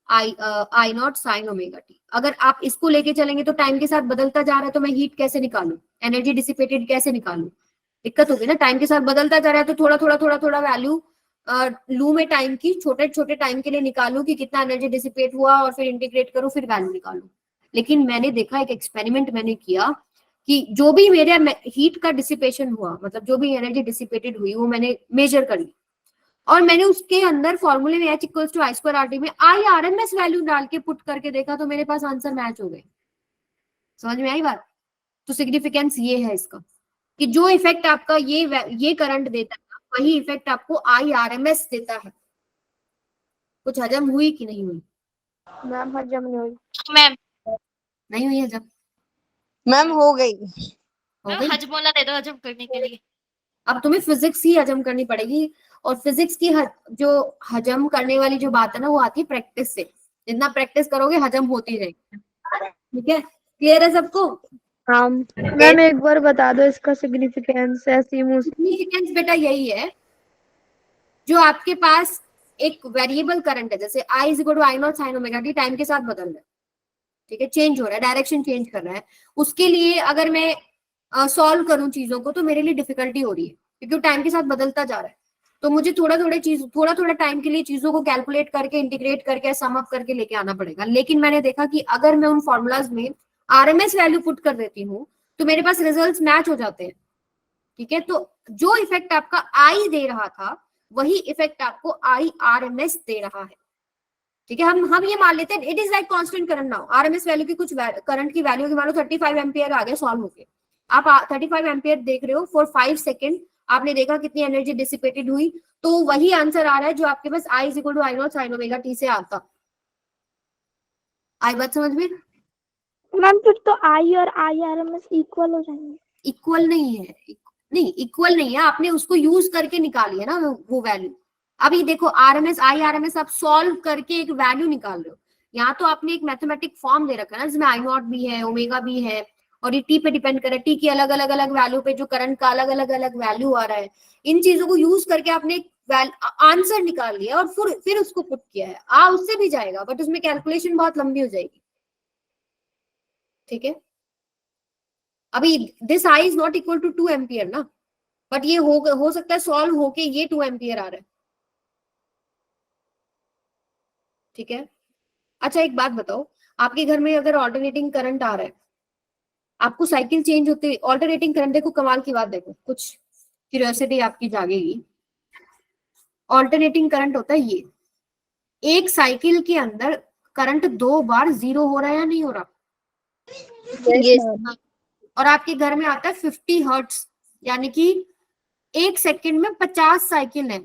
I not sine omega T. अगर आप इसको लेके चलेंगे तो टाइम के साथ बदलता जा रहा है, तो मैं हीट कैसे निकालूं, एनर्जी डिसिपेटेड कैसे निकालूं, दिक्कत होगी ना। टाइम के साथ बदलता जा रहा है तो थोड़ा थोड़ा थोड़ा थोड़ा वैल्यू लू में टाइम की, छोटे छोटे टाइम के लिए निकालूं कि कितना एनर्जी डिसिपेट हुआ, और फिर इंटीग्रेट करूं, फिर वैल्यू निकालूं। लेकिन मैंने देखा, एक एक्सपेरिमेंट मैंने किया कि जो भी मेरे हीट का डिसिपेशन हुआ, मतलब जो भी एनर्जी डिसिपेटेड हुई, वो मैंने मेजर कर ली, और मैंने उसके अंदर फॉर्मूले में H equals to I square RT में IRMS वैल्यू डाल के पुट करके देखा, तो मेरे पास आंसर मैच हो गए। समझ में आई बात? तो सिग्निफिकेंस ये है इसका कि जो इफेक्ट आपका ये करंट देता है, वही इफेक्ट आपको IRMS देता है। कुछ हजम हुई कि नहीं हुई? मैम हजम नहीं हुई। मैम नहीं हुई हजम? मैम हो गई। हो गई? हजमोला दे दो हजम करने के लिए। अब तुम्हें फिजिक्स ही हजम करनी पड़ेगी, और फिजिक्स की जो हजम करने वाली जो बात है ना, वो आती है प्रैक्टिस से। जितना प्रैक्टिस करोगे हजम होती रहेगी। ठीक है, क्लियर है सबको? हाँ मैम एक बार बता दो इसका सिग्निफिकेंस। सिग्निफिकेंस बेटा यही है, जो आपके पास एक वेरिएबल करंट है, जैसे I is equal to I not sine omega T, time के साथ बदल रहा है, ठीक है, चेंज हो रहा है, डायरेक्शन चेंज कर रहा है। उसके लिए अगर मैं सॉल्व करूं चीजों को, तो मेरे लिए डिफिकल्टी हो रही है, क्योंकि टाइम के साथ बदलता जा रहा है। तो मुझे थोड़ा थोड़ा टाइम के लिए चीजों को कैलकुलेट करके, इंटीग्रेट करके, सम अप करके लेके आना पड़ेगा। लेकिन मैंने देखा कि अगर मैं उन फॉर्मूलाज में आरएमएस वैल्यू पुट कर देती हूँ, तो मेरे पास रिजल्ट्स मैच हो जाते हैं। ठीक है, तो जो इफेक्ट आपका आई दे रहा था, वही इफेक्ट आपको IRMS दे रहा है। ठीक है, हम ये मान लेते हैं it is like constant current now. RMS value की कुछ करंट की वैल्यू, मान लो 35 एम्पियर आ गया सॉल्व होके, आप 35 एम्पियर देख रहे हो फॉर 5 सेकेंड, आपने देखा कितनी एनर्जी डिसिपेटेड हुई, तो वही आंसर आ रहा है जो आपके पास I is equal to I not sine omega T से आता। आई बात समझ में? मैम फिर तो I और IRMS इक्वल हो जाएंगे। इक्वल नहीं है, नहीं इक्वल नहीं है, आपने उसको यूज करके निकाली है ना वो वैल्यू। अभी देखो आरएमएस IRMS आप सॉल्व करके एक वैल्यू निकाल रहे हो, यहाँ तो आपने एक मैथमेटिक फॉर्म दे रखा है ना, जिसमें I नॉट भी है, ओमेगा भी है, और ये टी पे डिपेंड करे, टी की अलग अलग वैल्यू पे जो करंट का अलग अलग वैल्यू आ रहा है। इन चीजों को यूज करके आपने आंसर निकाल लिया और फिर उसको पुट किया है, आ उससे भी जाएगा बट उसमें कैलकुलेशन बहुत लंबी हो जाएगी, ठीक है। अभी this I is not equal to 2 ampere ना, बट ये हो सकता है सॉल्व होके ये 2 एम्पियर आ रहा है, ठीक है। अच्छा एक बात बताओ, आपके घर में अगर ऑल्टरनेटिंग करंट आ रहा है, आपको साइकिल चेंज होते ऑल्टरनेटिंग करंट, देखो कमाल की बात, देखो कुछ क्यूरियोसिटी आपकी जागेगी। ऑल्टरनेटिंग करंट होता है ये, एक साइकिल के अंदर करंट 2 बार 0 हो रहा है या नहीं हो रहा, और आपके घर में आता है 50 हर्ट्ज, यानी कि एक सेकंड में 50 साइकिल है,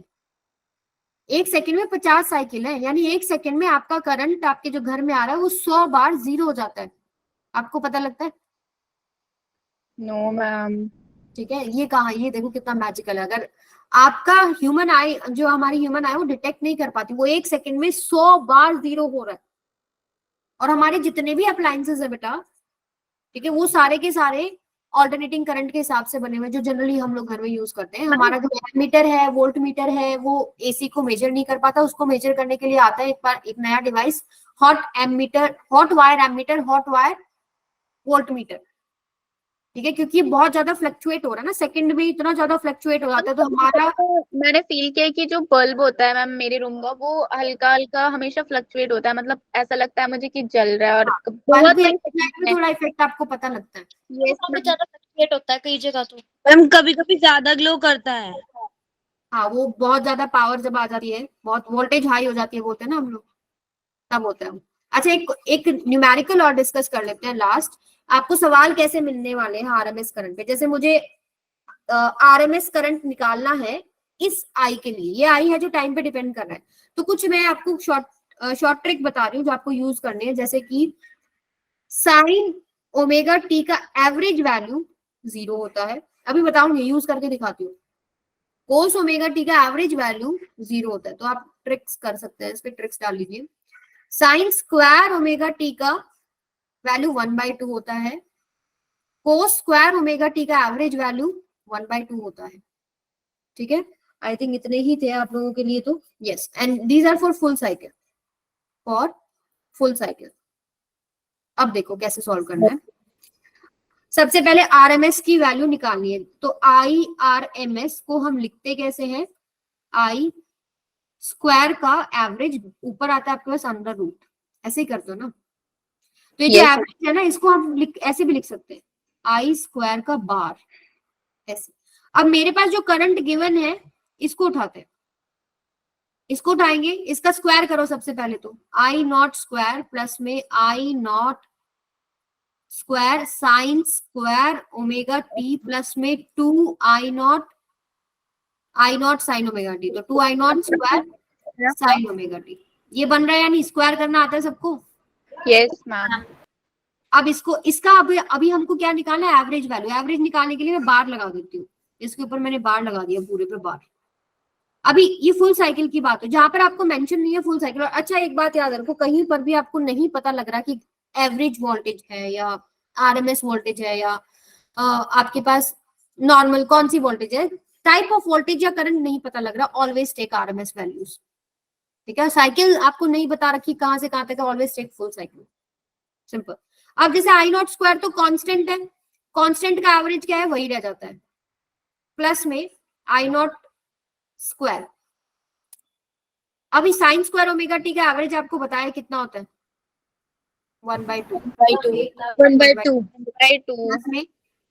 एक सेकंड में 50 साइकिल है, यानी एक सेकंड में आपका करंट आपके जो घर में आ रहा है वो 100 बार 0 हो जाता है। आपको पता लगता है? No ma'am. ठीक है, ये कहा, ये देखो कितना मैजिकल है। अगर आपका ह्यूमन आई, जो हमारी ह्यूमन आई वो डिटेक्ट नहीं कर पाती, वो एक सेकंड में 100 बार 0 हो रहा है। और हमारे जितने भी अप्लायंसेस है बेटा, ठीक है, वो सारे के सारे ऑल्टरनेटिंग करंट के हिसाब से बने हुए, जो जनरली हम लोग घर में यूज करते हैं। हमारा जो एमीटर है, वोल्ट मीटर है, वो एसी को मेजर नहीं कर पाता, उसको मेजर करने के लिए आता है एक नया device, hot ammeter, hot wire ammeter, hot wire volt meter, ठीक है, क्योंकि बहुत ज्यादा फ्लक्चुएट हो रहा है ना, सेकंड में इतना ज्यादा फ्लक्चुएट हो जाता है, तो हमारा मैंने फील किया कि जो बल्ब होता है मैम मेरे रूम का, वो हल्का हल्का हमेशा फ्लक्चुएट होता है, मतलब ऐसा लगता है मुझे कि जल रहा है, और बहुत में थोड़ा इफेक्ट आपको पता लगता है। बहुत ज्यादा फ्लक्चुएट होता है कई जगह तो। मैम कभी कभी ज्यादा ग्लो करता है। हाँ, वो बहुत ज्यादा पावर जब आ जाती है, बहुत वोल्टेज हाई हो जाती है, बोलते हैं ना हम लोग, तब होता है। अच्छा एक न्यूमेरिकल और डिस्कस कर लेते हैं लास्ट। आपको सवाल कैसे मिलने वाले हैं आरएमएस करंट पे, जैसे मुझे आरएमएस करंट निकालना है इस आई के लिए, ये आई है जो टाइम पे डिपेंड कर रहा है, तो कुछ मैं आपको शॉर्ट ट्रिक बता रही हूँ जो आपको यूज करनी है। जैसे कि साइन ओमेगा टी का एवरेज वैल्यू 0 होता है, अभी बताऊंगी, यूज करके दिखाती हूँ। कोस ओमेगा टी का एवरेज वैल्यू 0 होता है, तो आप ट्रिक्स कर सकते हैं, इस पे ट्रिक्स डाल लीजिए। साइन स्क्वायर ओमेगा टी का वैल्यू 1/2 होता है, कोस स्क्वायर ओमेगा टी का एवरेज वैल्यू 1/2 होता है, ठीक है। आई थिंक इतने ही थे आप लोगों के लिए, तो yes, and these are for full cycle, for full cycle. अब देखो कैसे सॉल्व करना है। सबसे पहले आरएमएस की वैल्यू निकालनी है, तो आई आर एम एस को हम लिखते कैसे हैं, आई स्क्वायर का एवरेज, ऊपर आता है आपके पास अंडर रूट, ऐसे ही करते हो ना, तो ये जो एवरेज है ना, इसको हम ऐसे भी लिख सकते हैं, आई स्क्वायर का बार, ऐसे। अब मेरे पास जो करंट गिवन है इसको उठाते हैं, इसको उठाएंगे, इसका स्क्वायर करो सबसे पहले, तो आई नॉट स्क्वायर प्लस में I not square sine square omega T plus में 2 I not sine omega T, तो 2 I not square sine omega T. ये बन रहा है, यानी स्क्वायर करना आता है सबको? Yes ma'am. अब इसका अभी हमको क्या निकालना है, एवरेज वैल्यू। एवरेज निकालने के लिए मैं बार लगा देती हूँ, इसके ऊपर मैंने बार लगा दिया, पूरे पे बार। अभी ये फुल साइकिल की बात है, जहां पर आपको मेंशन नहीं है फुल साइकिल। और अच्छा एक बात याद रखो, कहीं पर भी आपको नहीं पता लग रहा कि एवरेज वोल्टेज है या आरएमएस वोल्टेज है या आपके पास नॉर्मल कौन सी वोल्टेज है, टाइप ऑफ वोल्टेज या करंट नहीं पता लग रहा, ऑलवेज टेक आरएमएस वैल्यूज, ठीक है। साइकिल आपको नहीं बता रखी कहां से कहां तक, always take full cycle, simple. अब जैसे आई नॉट स्क्वायर तो कांस्टेंट है, कांस्टेंट का एवरेज क्या है, वही रह जाता है, प्लस में आई नॉट स्क्वायर। अभी साइन स्क्वायर ओमेगा टी का एवरेज आपको बताया कितना होता है, 1/2 प्लस में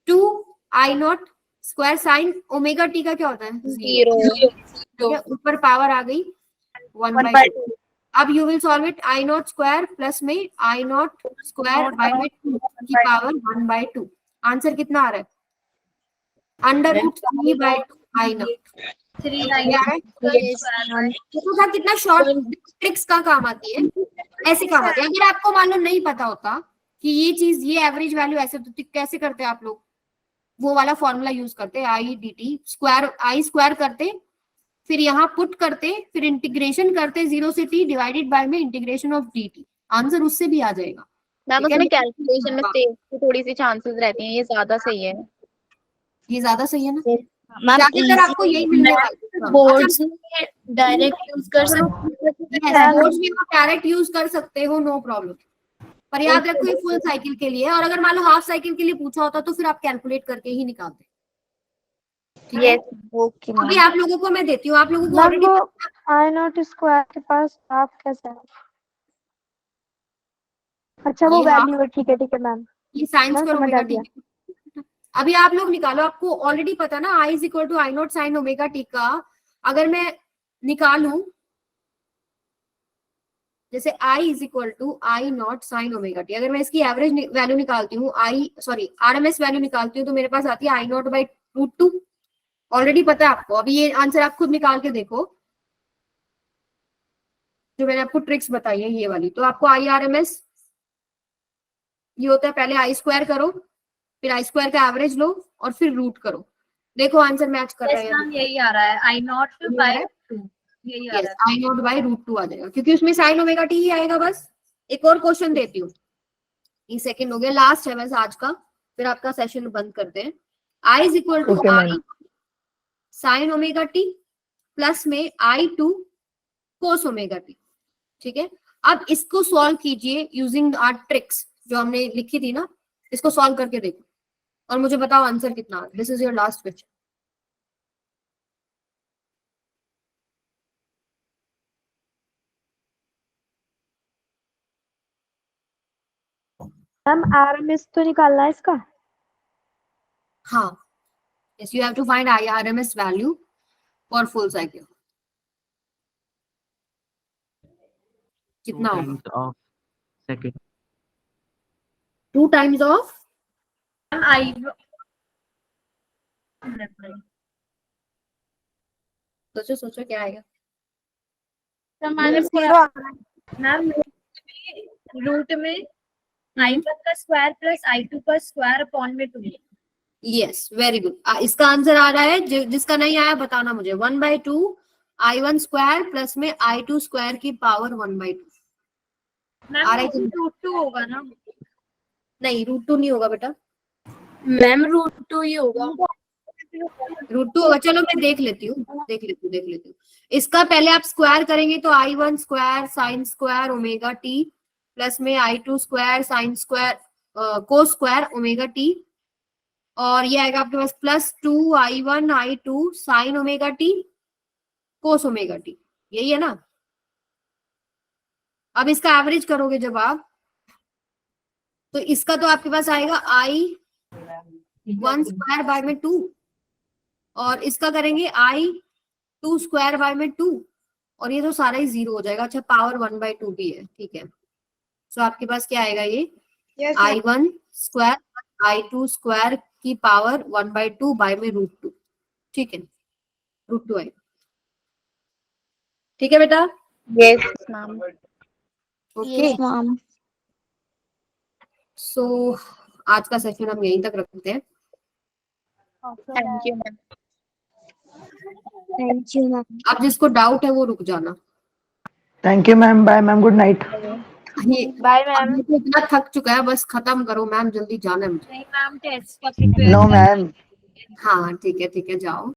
2 I not square sine omega T का क्या होता है, 0, ऊपर पावर आ गई 1/2। अब you will solve it, I not square plus में आई नॉट स्क्वायर बाय 2 की पावर 1/2। आंसर कितना आ रहा है, अंडर रूट 3/2 आई नॉट 3। तो कितना शॉर्ट ट्रिक्स का काम आती है, ऐसे काम आती है। अगर आपको मान लो नहीं पता होता कि ये चीज, ये एवरेज वैल्यू ऐसे, तो कैसे करते आप लोग, वो वाला फॉर्मूला यूज करते, आई डी टी स्क्वायर, आई स्क्वायर करते, फिर यहाँ पुट करते, फिर इंटीग्रेशन करते 0 से t डिवाइडेड बाय में इंटीग्रेशन ऑफ dt, आंसर उससे भी आ जाएगा। मैम उसमें कैलकुलेशन मिस्टेक की थोड़ी सी चांसेस रहती हैं, ये ज्यादा सही है। ये ज्यादा सही है ना, मैम ज्यादातर आपको यही मिलने वाला है। बोर्ड्स में डायरेक्ट यूज कर सकते बोर्ड्स में आप डायरेक्ट यूज कर सकते हो, नो प्रॉब्लम, पर याद रखो ये फुल साइकिल के लिए है, और अगर मान लो हाफ साइकिल के लिए पूछा होता तो फिर आप कैलकुलेट करके ही निकालते। ठीक है, ओके अभी आप लोगों को मैं देती हूँ, आप लोगों को ऑलरेडी आई नॉट स्क्वायर के पास हाफ कैसे है? अच्छा वो ये half- वैल्यू है, ठीक है मैम। ये साइन मैं स्क्वायर समझ ओमेगा आ टी। गया। अभी आप लोग निकालो, आपको ऑलरेडी पता ना I is equal to I not sine omega T का अगर मैं निकालूं, जैसे I is equal to I not sine omega T, अगर मैं इसकी एवरेज वैल्यू निकालती हूँ, आरएमएस वैल्यू निकालती हूँ, तो मेरे पास आती है आई नॉट बाई √2। ऑलरेडी पता है आपको, अभी ये आंसर आप खुद निकाल के देखो, जो मैंने आपको ट्रिक्स बताई है ये वाली। तो आपको आई आर एम एस ये होता है, पहले आई स्क्वायर करो, फिर आई स्क्वायर का एवरेज लो और फिर रूट करो, देखो आंसर मैच कर रहा है या नहीं। यही आ रहा है आई नॉट बाय यही आ यस, रहा है। आई नॉट बाई √2 आ जाएगा, क्योंकि उसमें साइन ओमेगा टी ही आएगा बस। एक और क्वेश्चन देती हूँ, ये सेकंड हो गया, लास्ट है बस आज का, फिर आपका सेशन बंद करते हैं। I is equal to I sine omega T plus में I2 कोस ओमेगा टी। ठीक है, अब इसको सॉल्व कीजिए यूजिंग आर ट्रिक्स जो हमने लिखी थी ना, इसको सॉल्व करके देखो और मुझे बताओ आंसर कितना। This is your last question. Ma'am RMS तो निकालना है इसका। हाँ, yes, you have to find IRMS value for full cycle. कितना होगा? ऑफ सेकंड 2 times of आई सोचो सोचो क्या आएगा। मैम रूट में I1 का स्क्वायर प्लस I2 का स्क्वायर अपॉन में 2। Yes, very good. इसका आंसर आ रहा है, जिसका नहीं आया बताना मुझे। 1/2 I1 स्क्वायर प्लस में I2 स्क्वायर की पावर 1/2 आ रहा है कि √2 होगा ना? नहीं? √2 नहीं होगा बेटा, मैम √2 ही होगा। √2 होगा। चलो मैं देख लेती हूँ। इसका पहले आप स्क्वायर करेंगे तो I1 square sine square omega T plus में I2 square sine square cos square omega T, और ये आएगा आपके पास plus 2 I1 I2 sine omega T cos omega T, यही है ना। अब इसका एवरेज करोगे जब आप, तो इसका तो आपके पास आएगा I1 स्क्वायर बाय में 2, और इसका करेंगे I2 स्क्वायर बाय में 2, और ये तो सारा ही 0 हो जाएगा। अच्छा, पावर 1/2 भी है, ठीक है। सो आपके पास क्या आएगा, ये I1 स्क्वायर I2 स्क्वायर की पावर 1/2 बाय में √2, ठीक है, √2 आएगा। ठीक है बेटा, yes ma'am. Okay. Yes ma'am. So आज का सेशन हम यहीं तक रखते हैं। Thank you ma'am. Thank you ma'am. अब जिसको डाउट है वो रुक जाना। Thank you ma'am, bye ma'am, good night. Bye ma'am. अब ये इतना थक चुका है, बस खत्म करो मैम, जल्दी जाना है मुझे। नहीं मैम टेस्ट का प्रिपेयर नो मैम। हाँ ठीक है जाओ।